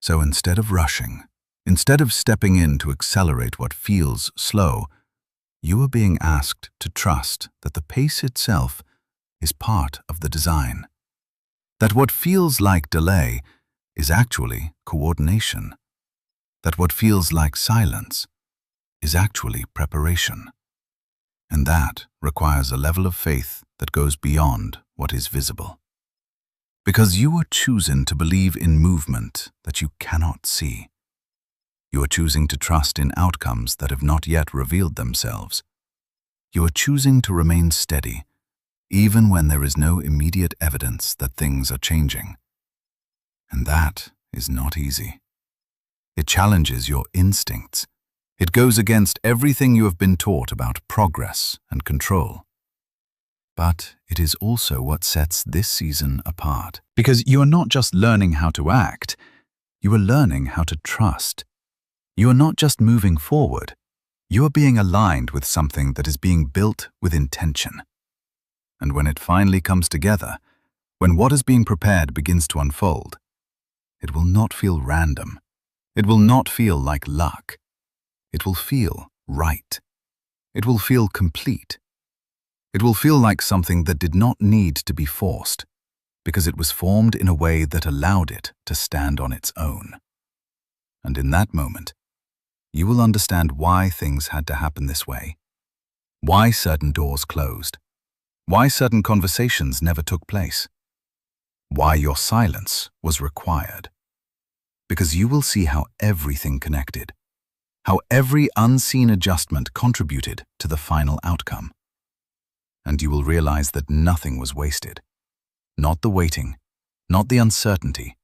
So instead of rushing, instead of stepping in to accelerate what feels slow, you are being asked to trust that the pace itself is part of the design. That what feels like delay is actually coordination. That what feels like silence is actually preparation. And that requires a level of faith that goes beyond what is visible. Because you are choosing to believe in movement that you cannot see. You are choosing to trust in outcomes that have not yet revealed themselves. You are choosing to remain steady, even when there is no immediate evidence that things are changing. And that is not easy. It challenges your instincts. It goes against everything you have been taught about progress and control. But it is also what sets this season apart. Because you are not just learning how to act, you are learning how to trust. You are not just moving forward, you are being aligned with something that is being built with intention. And when it finally comes together, when what is being prepared begins to unfold, it will not feel random. It will not feel like luck. It will feel right. It will feel complete. It will feel like something that did not need to be forced, because it was formed in a way that allowed it to stand on its own. And in that moment, you will understand why things had to happen this way, why certain doors closed, why certain conversations never took place, why your silence was required. Because you will see how everything connected, how every unseen adjustment contributed to the final outcome. And you will realize that nothing was wasted. Not the waiting, not the uncertainty,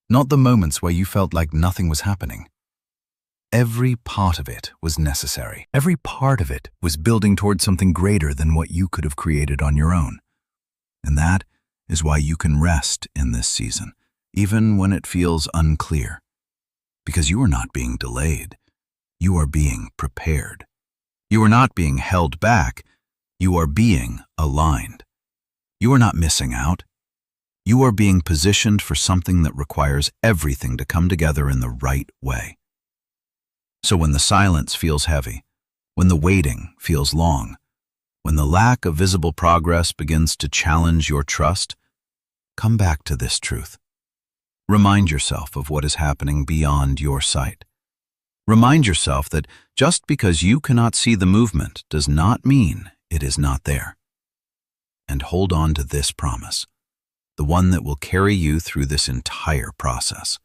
not the moments where you felt like nothing was happening. Every part of it was necessary. Every part of it was building towards something greater than what you could have created on your own. And that is why you can rest in this season, even when it feels unclear. Because you are not being delayed. You are being prepared. You are not being held back. You are being aligned. You are not missing out. You are being positioned for something that requires everything to come together in the right way. So when the silence feels heavy, when the waiting feels long, when the lack of visible progress begins to challenge your trust, come back to this truth. Remind yourself of what is happening beyond your sight. Remind yourself that just because you cannot see the movement does not mean it is not there. And hold on to this promise, the one that will carry you through this entire process.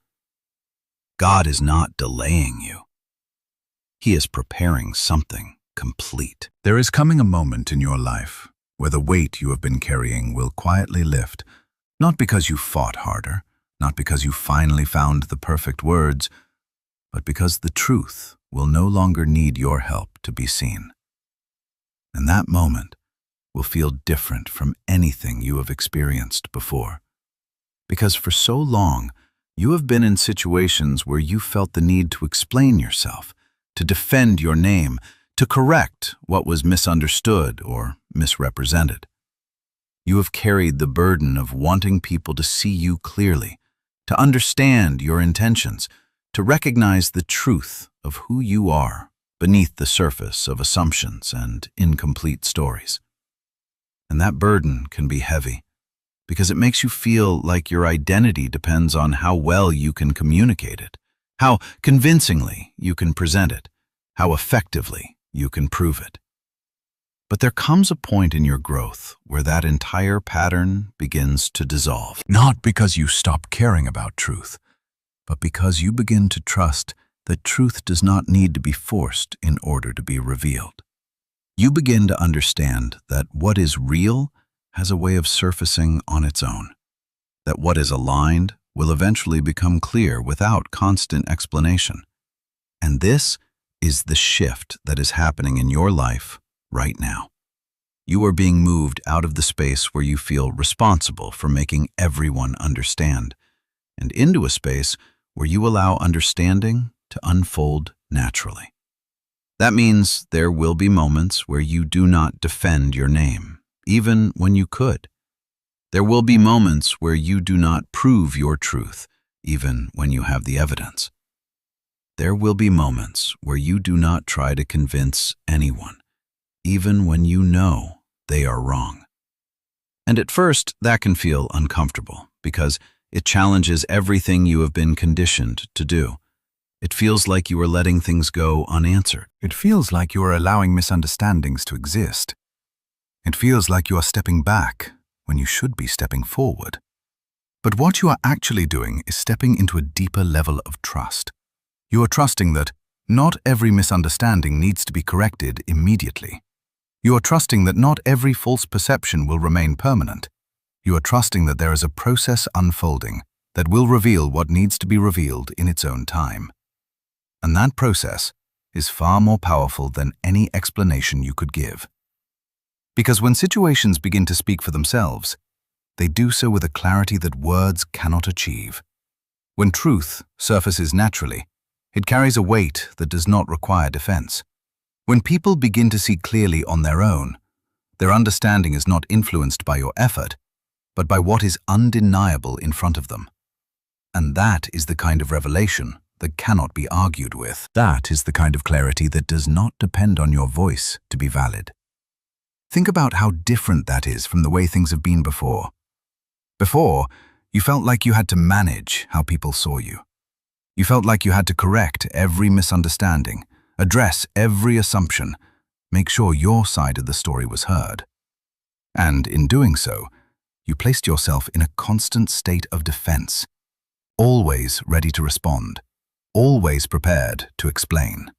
God is not delaying you. He is preparing something complete. There is coming a moment in your life where the weight you have been carrying will quietly lift, not because you fought harder, not because you finally found the perfect words, but because the truth will no longer need your help to be seen. And that moment will feel different from anything you have experienced before. Because for so long, you have been in situations where you felt the need to explain yourself, to defend your name, to correct what was misunderstood or misrepresented. You have carried the burden of wanting people to see you clearly, to understand your intentions, to recognize the truth of who you are beneath the surface of assumptions and incomplete stories. And that burden can be heavy, because it makes you feel like your identity depends on how well you can communicate it, how convincingly you can present it, how effectively you can prove it. But there comes a point in your growth where that entire pattern begins to dissolve. Not because you stop caring about truth, but because you begin to trust that truth does not need to be forced in order to be revealed. You begin to understand that what is real has a way of surfacing on its own, that what is aligned will eventually become clear without constant explanation. And this is the shift that is happening in your life right now. You are being moved out of the space where you feel responsible for making everyone understand, and into a space where you allow understanding to unfold naturally. That means there will be moments where you do not defend your name, even when you could. There will be moments where you do not prove your truth, even when you have the evidence. There will be moments where you do not try to convince anyone, even when you know they are wrong. And at first, that can feel uncomfortable because it challenges everything you have been conditioned to do. It feels like you are letting things go unanswered. It feels like you are allowing misunderstandings to exist. It feels like you are stepping back when you should be stepping forward. But what you are actually doing is stepping into a deeper level of trust. You are trusting that not every misunderstanding needs to be corrected immediately. You are trusting that not every false perception will remain permanent. You are trusting that there is a process unfolding that will reveal what needs to be revealed in its own time. And that process is far more powerful than any explanation you could give. Because when situations begin to speak for themselves, they do so with a clarity that words cannot achieve. When truth surfaces naturally, it carries a weight that does not require defense. When people begin to see clearly on their own, their understanding is not influenced by your effort, but by what is undeniable in front of them. And that is the kind of revelation that cannot be argued with. That is the kind of clarity that does not depend on your voice to be valid. Think about how different that is from the way things have been before. Before, you felt like you had to manage how people saw you. You felt like you had to correct every misunderstanding, address every assumption, make sure your side of the story was heard. And in doing so, you placed yourself in a constant state of defense, always ready to respond, always prepared to explain.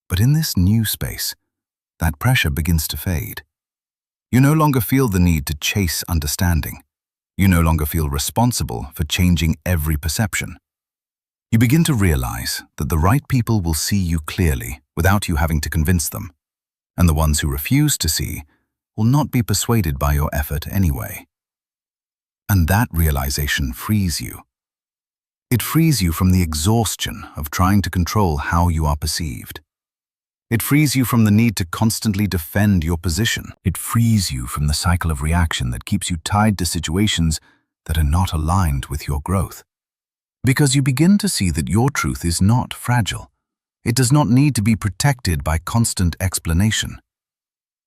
But in this new space, that pressure begins to fade. You no longer feel the need to chase understanding. You no longer feel responsible for changing every perception. You begin to realize that the right people will see you clearly without you having to convince them, and the ones who refuse to see will not be persuaded by your effort anyway. And that realization frees you. It frees you from the exhaustion of trying to control how you are perceived. It frees you from the need to constantly defend your position. It frees you from the cycle of reaction that keeps you tied to situations that are not aligned with your growth. Because you begin to see that your truth is not fragile. It does not need to be protected by constant explanation.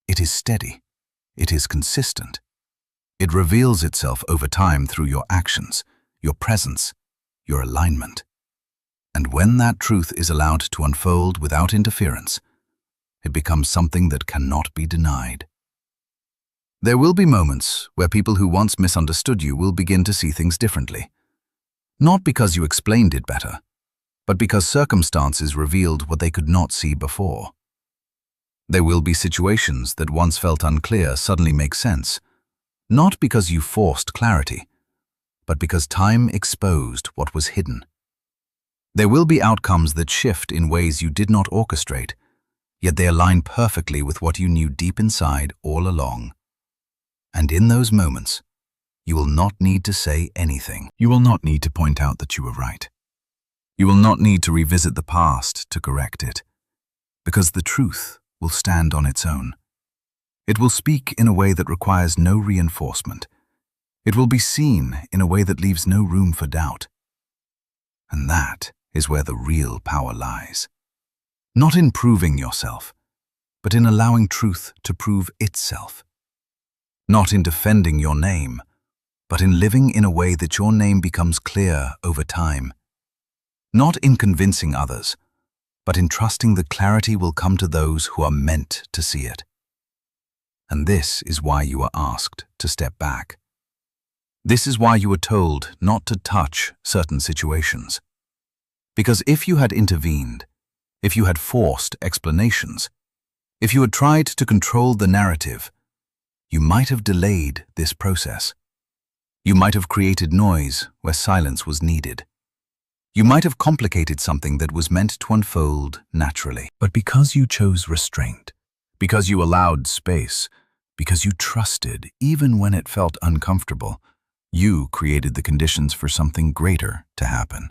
It is steady. It is consistent. It reveals itself over time through your actions, your presence, your alignment. And when that truth is allowed to unfold without interference, it becomes something that cannot be denied. There will be moments where people who once misunderstood you will begin to see things differently. Not because you explained it better, but because circumstances revealed what they could not see before. There will be situations that once felt unclear suddenly make sense, not because you forced clarity, but because time exposed what was hidden. There will be outcomes that shift in ways you did not orchestrate, yet they align perfectly with what you knew deep inside all along. And in those moments, you will not need to say anything. You will not need to point out that you were right. You will not need to revisit the past to correct it, because the truth will stand on its own. It will speak in a way that requires no reinforcement. It will be seen in a way that leaves no room for doubt. And that is where the real power lies. Not in proving yourself, but in allowing truth to prove itself. Not in defending your name, but in living in a way that your name becomes clear over time. Not in convincing others, but in trusting that clarity will come to those who are meant to see it. And this is why you are asked to step back. This is why you are told not to touch certain situations. Because if you had intervened, if you had forced explanations, if you had tried to control the narrative, you might have delayed this process. You might have created noise where silence was needed. You might have complicated something that was meant to unfold naturally. But because you chose restraint, because you allowed space, because you trusted even when it felt uncomfortable, you created the conditions for something greater to happen.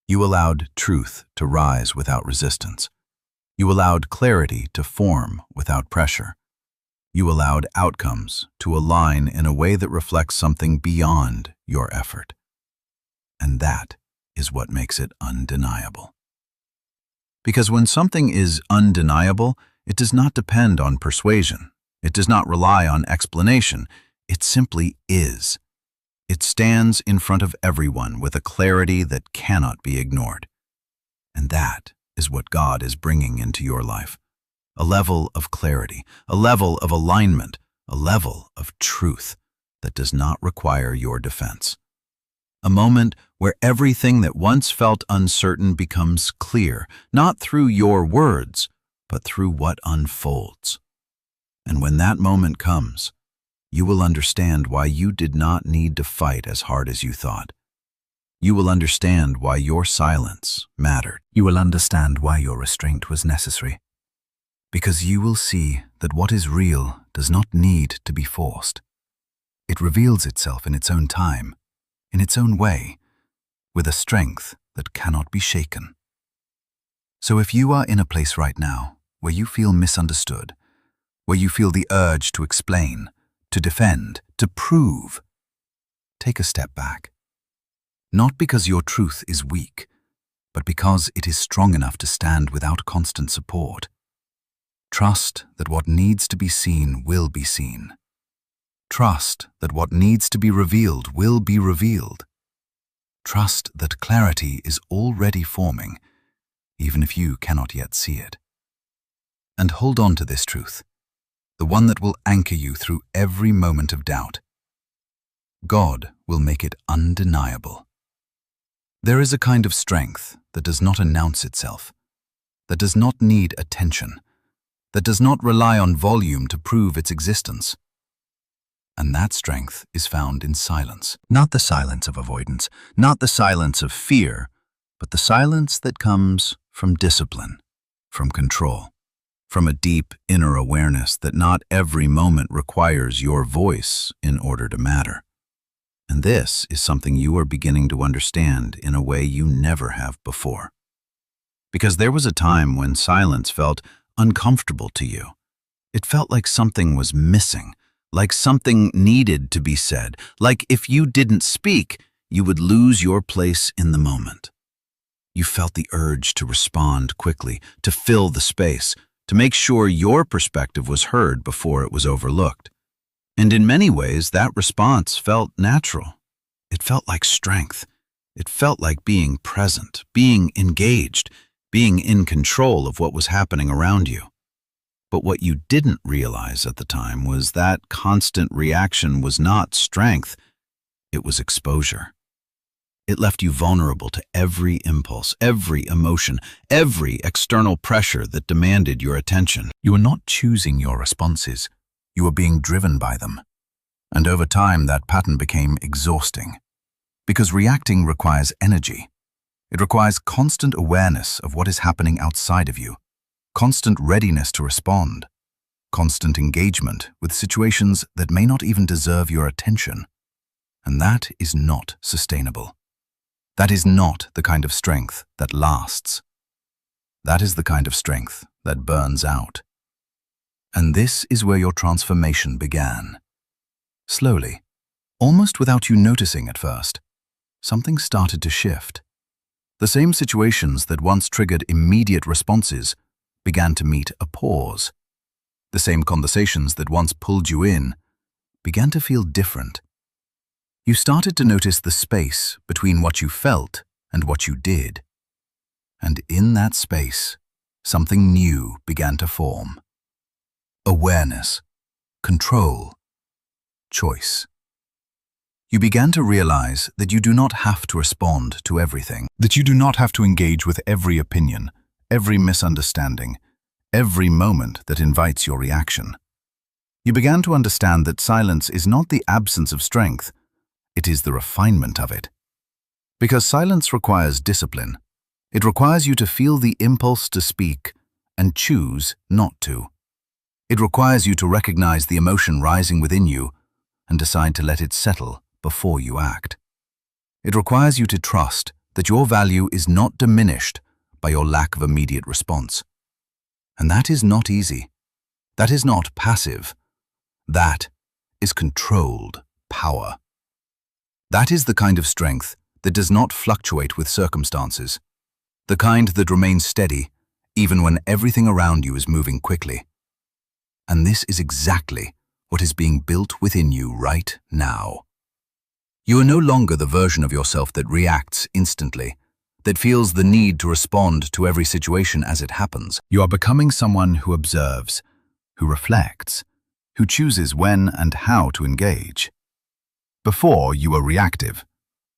You allowed truth to rise without resistance. You allowed clarity to form without pressure. You allowed outcomes to align in a way that reflects something beyond your effort. And that is what makes it undeniable. Because when something is undeniable, it does not depend on persuasion. It does not rely on explanation. It simply is. It stands in front of everyone with a clarity that cannot be ignored. And that is what God is bringing into your life. A level of clarity, a level of alignment, a level of truth that does not require your defense. A moment where everything that once felt uncertain becomes clear, not through your words, but through what unfolds. And when that moment comes, you will understand why you did not need to fight as hard as you thought. You will understand why your silence mattered. You will understand why your restraint was necessary. Because you will see that what is real does not need to be forced. It reveals itself in its own time, in its own way, with a strength that cannot be shaken. So if you are in a place right now where you feel misunderstood, where you feel the urge to explain, to defend, to prove, take a step back. Not because your truth is weak, but because it is strong enough to stand without constant support. Trust that what needs to be seen will be seen. Trust that what needs to be revealed will be revealed. Trust that clarity is already forming, even if you cannot yet see it. And hold on to this truth, the one that will anchor you through every moment of doubt. God will make it undeniable. There is a kind of strength that does not announce itself, that does not need attention, that does not rely on volume to prove its existence. And that strength is found in silence. Not the silence of avoidance, not the silence of fear, but the silence that comes from discipline, from control, from a deep inner awareness that not every moment requires your voice in order to matter. And this is something you are beginning to understand in a way you never have before. Because there was a time when silence felt uncomfortable to you. It felt like something was missing, like something needed to be said, like if you didn't speak, you would lose your place in the moment. You felt the urge to respond quickly, to fill the space, to make sure your perspective was heard before it was overlooked. And in many ways, that response felt natural. It felt like strength. It felt like being present, being engaged, being in control of what was happening around you. But what you didn't realize at the time was that constant reaction was not strength, it was exposure. It left you vulnerable to every impulse, every emotion, every external pressure that demanded your attention. You were not choosing your responses, you were being driven by them. And over time, that pattern became exhausting. Because reacting requires energy. It requires constant awareness of what is happening outside of you, constant readiness to respond, constant engagement with situations that may not even deserve your attention. And that is not sustainable. That is not the kind of strength that lasts. That is the kind of strength that burns out. And this is where your transformation began. Slowly, almost without you noticing at first, something started to shift. The same situations that once triggered immediate responses began to meet a pause. The same conversations that once pulled you in began to feel different. You started to notice the space between what you felt and what you did. And in that space, something new began to form. Awareness, control, choice. You began to realize that you do not have to respond to everything, that you do not have to engage with every opinion, every misunderstanding, every moment that invites your reaction. You began to understand that silence is not the absence of strength, it is the refinement of it. Because silence requires discipline. It requires you to feel the impulse to speak and choose not to. It requires you to recognize the emotion rising within you and decide to let it settle before you act. It requires you to trust that your value is not diminished by your lack of immediate response. And that is not easy. That is not passive. That is controlled power. That is the kind of strength that does not fluctuate with circumstances, the kind that remains steady even when everything around you is moving quickly. And this is exactly what is being built within you right now. You are no longer the version of yourself that reacts instantly, that feels the need to respond to every situation as it happens. You are becoming someone who observes, who reflects, who chooses when and how to engage. Before, you were reactive.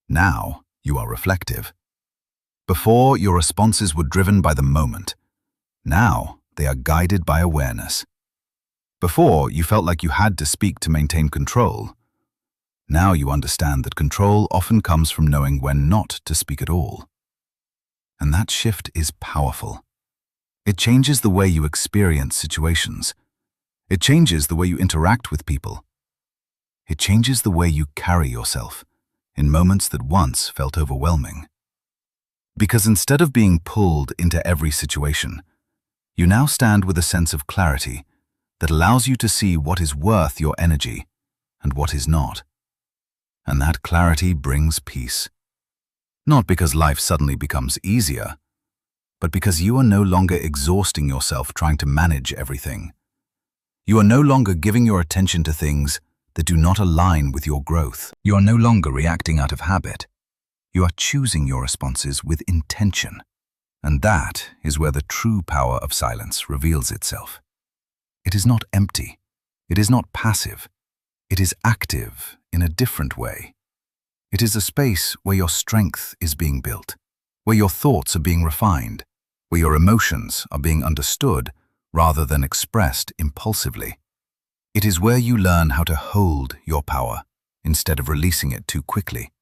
Now, you are reflective. Before, your responses were driven by the moment. Now, they are guided by awareness. Before, you felt like you had to speak to maintain control. Now you understand that control often comes from knowing when not to speak at all. And that shift is powerful. It changes the way you experience situations. It changes the way you interact with people. It changes the way you carry yourself in moments that once felt overwhelming. Because instead of being pulled into every situation, you now stand with a sense of clarity that allows you to see what is worth your energy and what is not. And that clarity brings peace. Not because life suddenly becomes easier, but because you are no longer exhausting yourself trying to manage everything. You are no longer giving your attention to things that do not align with your growth. You are no longer reacting out of habit. You are choosing your responses with intention. And that is where the true power of silence reveals itself. It is not empty. It is not passive. It is active in a different way. It is a space where your strength is being built, where your thoughts are being refined, where your emotions are being understood rather than expressed impulsively. It is where you learn how to hold your power instead of releasing it too quickly.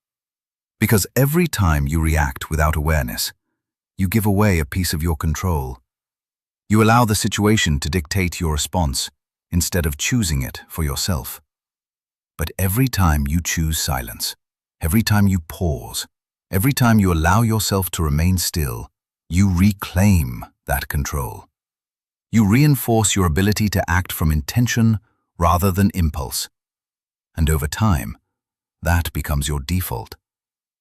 Because every time you react without awareness, you give away a piece of your control. You allow the situation to dictate your response instead of choosing it for yourself. But every time you choose silence, every time you pause, every time you allow yourself to remain still, you reclaim that control. You reinforce your ability to act from intention rather than impulse. And over time, that becomes your default.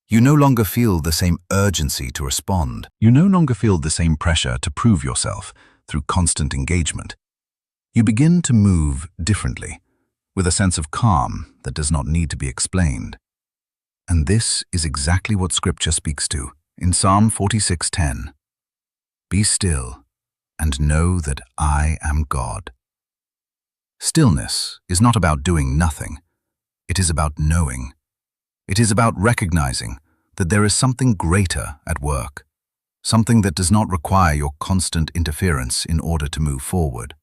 You no longer feel the same urgency to respond. You no longer feel the same pressure to prove yourself through constant engagement. You begin to move differently, with a sense of calm that does not need to be explained. And this is exactly what Scripture speaks to in Psalm 46:10. Be still and know that I am God. Stillness is not about doing nothing. It is about knowing. It is about recognizing that there is something greater at work, something that does not require your constant interference in order to move forward.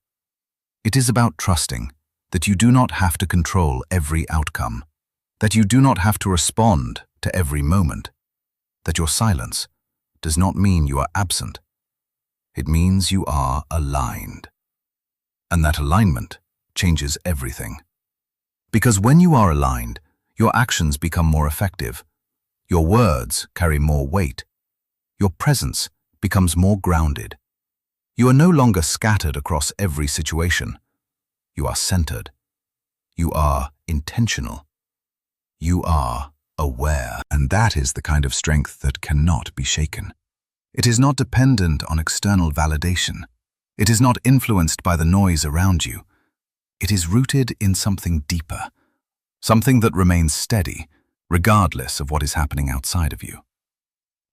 It is about trusting that you do not have to control every outcome, that you do not have to respond to every moment, that your silence does not mean you are absent. It means you are aligned. And that alignment changes everything. Because when you are aligned, your actions become more effective, your words carry more weight, your presence becomes more grounded. You are no longer scattered across every situation. You are centered. You are intentional. You are aware. And that is the kind of strength that cannot be shaken. It is not dependent on external validation. It is not influenced by the noise around you. It is rooted in something deeper, something that remains steady, regardless of what is happening outside of you.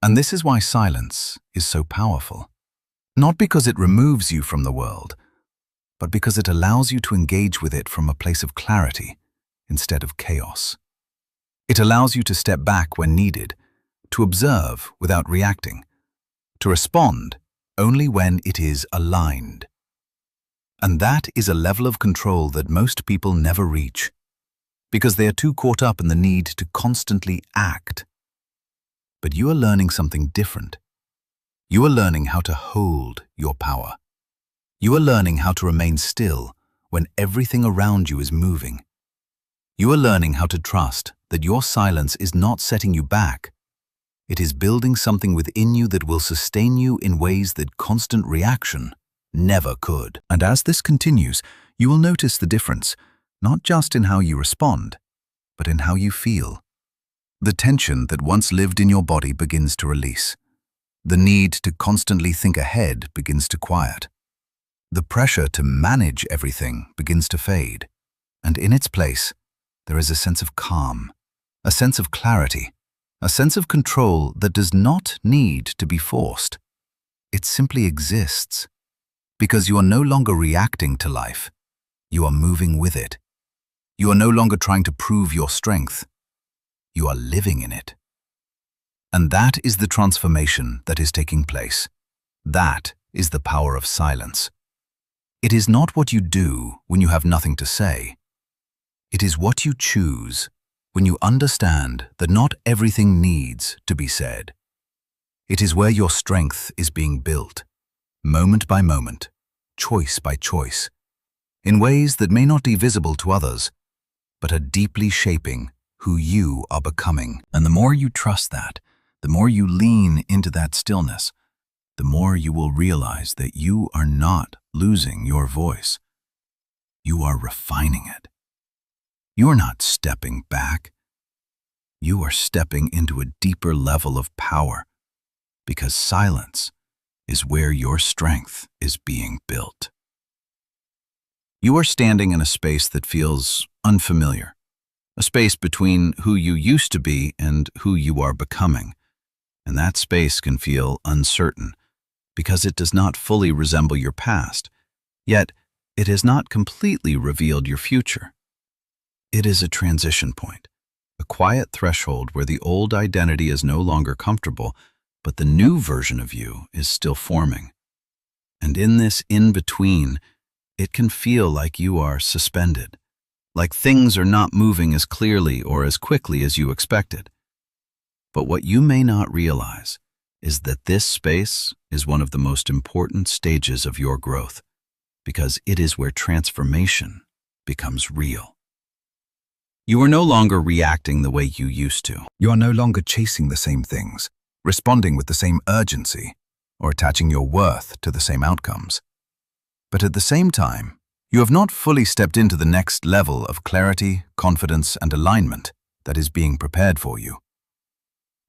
And this is why silence is so powerful. Not because it removes you from the world, but because it allows you to engage with it from a place of clarity instead of chaos. It allows you to step back when needed, to observe without reacting, to respond only when it is aligned. And that is a level of control that most people never reach, because they are too caught up in the need to constantly act. But you are learning something different. You are learning how to hold your power. You are learning how to remain still when everything around you is moving. You are learning how to trust that your silence is not setting you back. It is building something within you that will sustain you in ways that constant reaction never could. And as this continues, you will notice the difference, not just in how you respond, but in how you feel. The tension that once lived in your body begins to release. The need to constantly think ahead begins to quiet. The pressure to manage everything begins to fade. And in its place, there is a sense of calm, a sense of clarity, a sense of control that does not need to be forced. It simply exists. Because you are no longer reacting to life. You are moving with it. You are no longer trying to prove your strength. You are living in it. And that is the transformation that is taking place. That is the power of silence. It is not what you do when you have nothing to say. It is what you choose when you understand that not everything needs to be said. It is where your strength is being built, moment by moment, choice by choice, in ways that may not be visible to others, but are deeply shaping who you are becoming. And the more you trust that, the more you lean into that stillness, the more you will realize that you are not losing your voice. You are refining it. You are not stepping back. You are stepping into a deeper level of power, because silence is where your strength is being built. You are standing in a space that feels unfamiliar, a space between who you used to be and who you are becoming. And that space can feel uncertain because it does not fully resemble your past, yet it has not completely revealed your future. It is a transition point, a quiet threshold where the old identity is no longer comfortable, but the new version of you is still forming. And in this in-between, it can feel like you are suspended, like things are not moving as clearly or as quickly as you expected. But what you may not realize is that this space is one of the most important stages of your growth, because it is where transformation becomes real. You are no longer reacting the way you used to. You are no longer chasing the same things, responding with the same urgency, or attaching your worth to the same outcomes. But at the same time, you have not fully stepped into the next level of clarity, confidence, and alignment that is being prepared for you.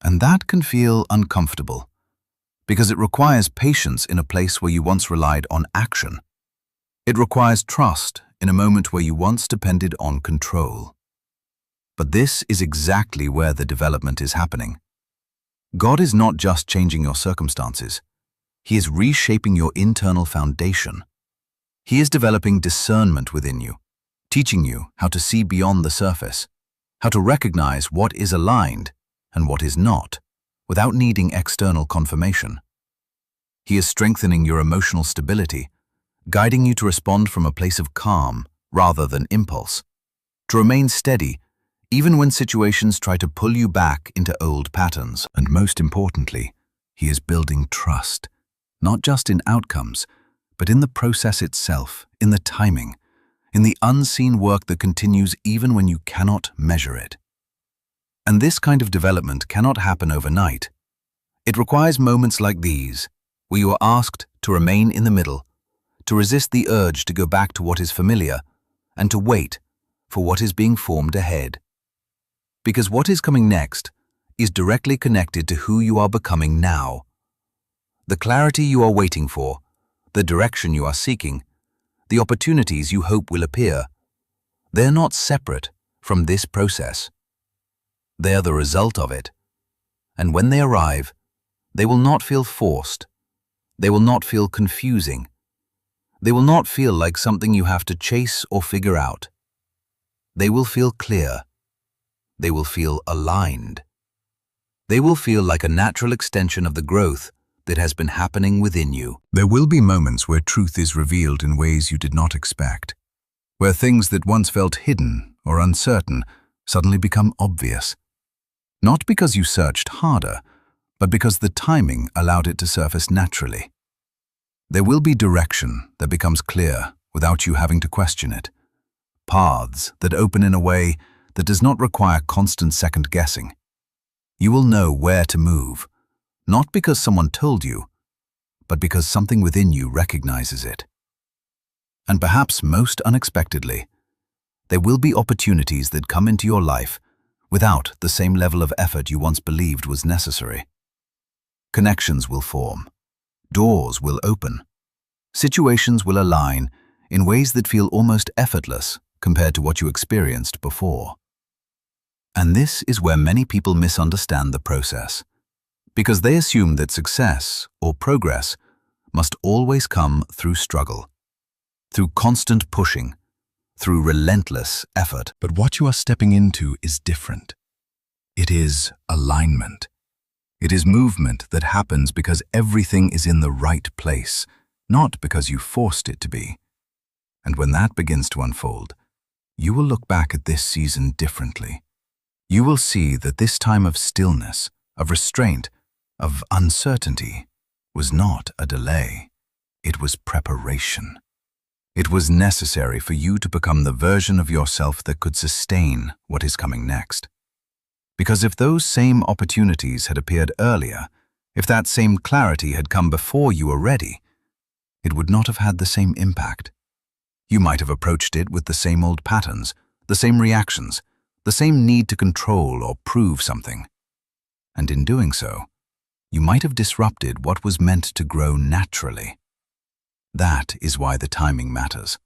And that can feel uncomfortable, because it requires patience in a place where you once relied on action. It requires trust in a moment where you once depended on control. But this is exactly where the development is happening. God is not just changing your circumstances. He is reshaping your internal foundation. He is developing discernment within you, teaching you how to see beyond the surface, how to recognize what is aligned and what is not, without needing external confirmation. He is strengthening your emotional stability, guiding you to respond from a place of calm rather than impulse, to remain steady even when situations try to pull you back into old patterns. And most importantly, he is building trust, not just in outcomes, but in the process itself, in the timing, in the unseen work that continues even when you cannot measure it. And this kind of development cannot happen overnight. It requires moments like these, where you are asked to remain in the middle, to resist the urge to go back to what is familiar, and to wait for what is being formed ahead. Because what is coming next is directly connected to who you are becoming now. The clarity you are waiting for, the direction you are seeking, the opportunities you hope will appear, they are not separate from this process. They are the result of it. And when they arrive, they will not feel forced. They will not feel confusing. They will not feel like something you have to chase or figure out. They will feel clear. they will feel aligned. They will feel like a natural extension of the growth that has been happening within you. There will be moments where truth is revealed in ways you did not expect, where things that once felt hidden or uncertain suddenly become obvious. Not because you searched harder, but because the timing allowed it to surface naturally. There will be direction that becomes clear without you having to question it. Paths that open in a way that does not require constant second-guessing. You will know where to move, not because someone told you, but because something within you recognizes it. And perhaps most unexpectedly, there will be opportunities that come into your life without the same level of effort you once believed was necessary. Connections will form. Doors will open. Situations will align in ways that feel almost effortless compared to what you experienced before. And this is where many people misunderstand the process, because they assume that success or progress must always come through struggle, through constant pushing, through relentless effort. But what you are stepping into is different. It is alignment. It is movement that happens because everything is in the right place, not because you forced it to be. And when that begins to unfold, you will look back at this season differently. You will see that this time of stillness, of restraint, of uncertainty was not a delay. It was preparation. It was necessary for you to become the version of yourself that could sustain what is coming next. Because if those same opportunities had appeared earlier, if that same clarity had come before you were ready, it would not have had the same impact. You might have approached it with the same old patterns, the same reactions, the same need to control or prove something. And in doing so, you might have disrupted what was meant to grow naturally. That is why the timing matters.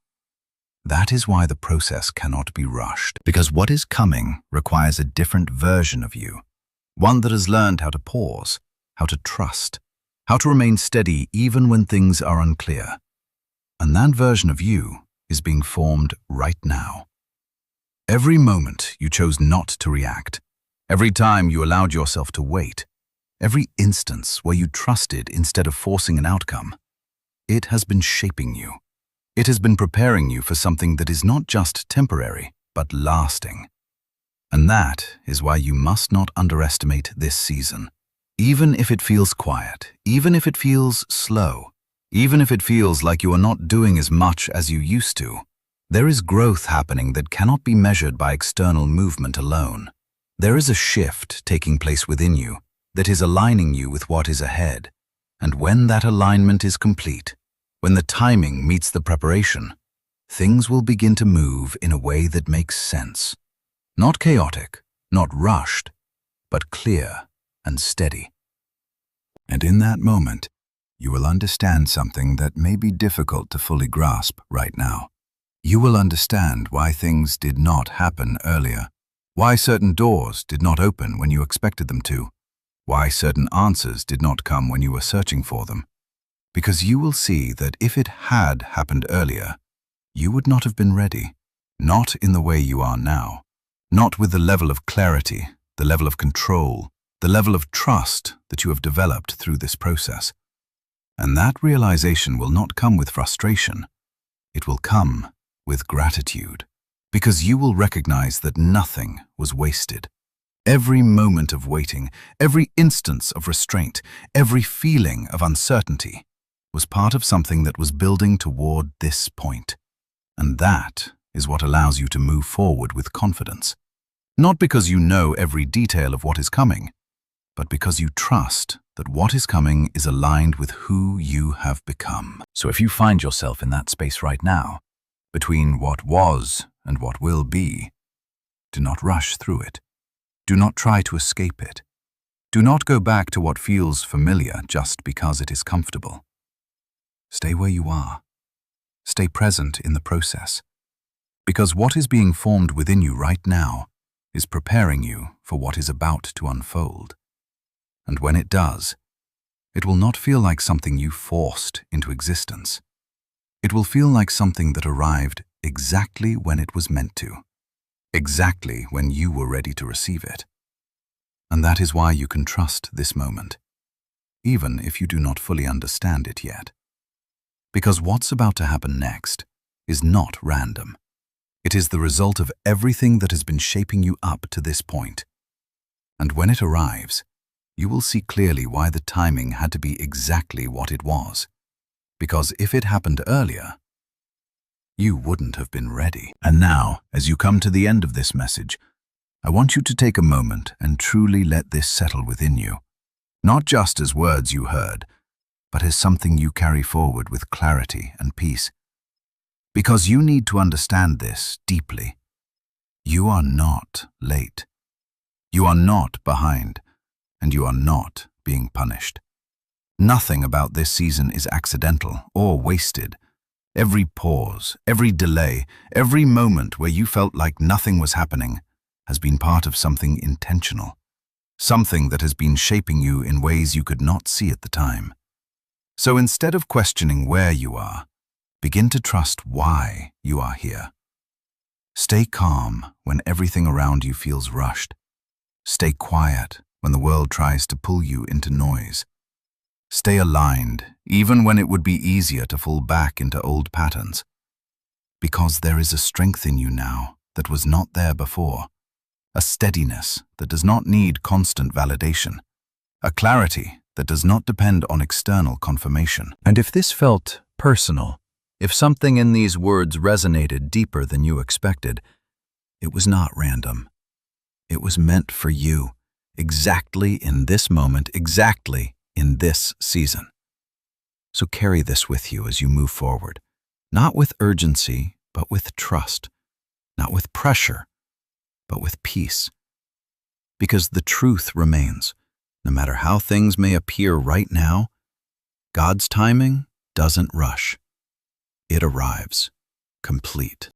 That is why the process cannot be rushed, because what is coming requires a different version of you, one that has learned how to pause, how to trust, how to remain steady even when things are unclear. And that version of you is being formed right now. Every moment you chose not to react, every time you allowed yourself to wait, every instance where you trusted instead of forcing an outcome, it has been shaping you. It has been preparing you for something that is not just temporary, but lasting. And that is why you must not underestimate this season. Even if it feels quiet, even if it feels slow, even if it feels like you are not doing as much as you used to, there is growth happening that cannot be measured by external movement alone. There is a shift taking place within you that is aligning you with what is ahead. And when that alignment is complete, when the timing meets the preparation, things will begin to move in a way that makes sense. Not chaotic, not rushed, but clear and steady. And in that moment, you will understand something that may be difficult to fully grasp right now. You will understand why things did not happen earlier, why certain doors did not open when you expected them to, why certain answers did not come when you were searching for them. Because you will see that if it had happened earlier, you would not have been ready, not in the way you are now, not with the level of clarity, the level of control, the level of trust that you have developed through this process. And that realization will not come with frustration. It will come with gratitude, because you will recognize that nothing was wasted. Every moment of waiting, every instance of restraint, every feeling of uncertainty was part of something that was building toward this point. And that is what allows you to move forward with confidence. Not because you know every detail of what is coming, but because you trust that what is coming is aligned with who you have become. So if you find yourself in that space right now, between what was and what will be, do not rush through it. Do not try to escape it. Do not go back to what feels familiar just because it is comfortable. Stay where you are. Stay present in the process. Because what is being formed within you right now is preparing you for what is about to unfold. And when it does, it will not feel like something you forced into existence. It will feel like something that arrived exactly when it was meant to. exactly when you were ready to receive it. And that is why you can trust this moment, even if you do not fully understand it yet. Because what's about to happen next is not random. It is the result of everything that has been shaping you up to this point. And when it arrives, you will see clearly why the timing had to be exactly what it was. Because if it happened earlier, you wouldn't have been ready. And now, as you come to the end of this message, I want you to take a moment and truly let this settle within you. Not just as words you heard, but as something you carry forward with clarity and peace. Because you need to understand this deeply. You are not late. You are not behind, and you are not being punished. Nothing about this season is accidental or wasted. Every pause, every delay, every moment where you felt like nothing was happening has been part of something intentional, something that has been shaping you in ways you could not see at the time. So instead of questioning where you are, begin to trust why you are here. Stay calm when everything around you feels rushed. Stay quiet when the world tries to pull you into noise. Stay aligned, even when it would be easier to fall back into old patterns. Because there is a strength in you now that was not there before. A steadiness that does not need constant validation. A clarity that does not depend on external confirmation. And if this felt personal, if something in these words resonated deeper than you expected, it was not random. It was meant for you, exactly in this moment, exactly in this season. So carry this with you as you move forward, not with urgency, but with trust, not with pressure, but with peace. Because the truth remains, no matter how things may appear right now, God's timing doesn't rush. It arrives, complete.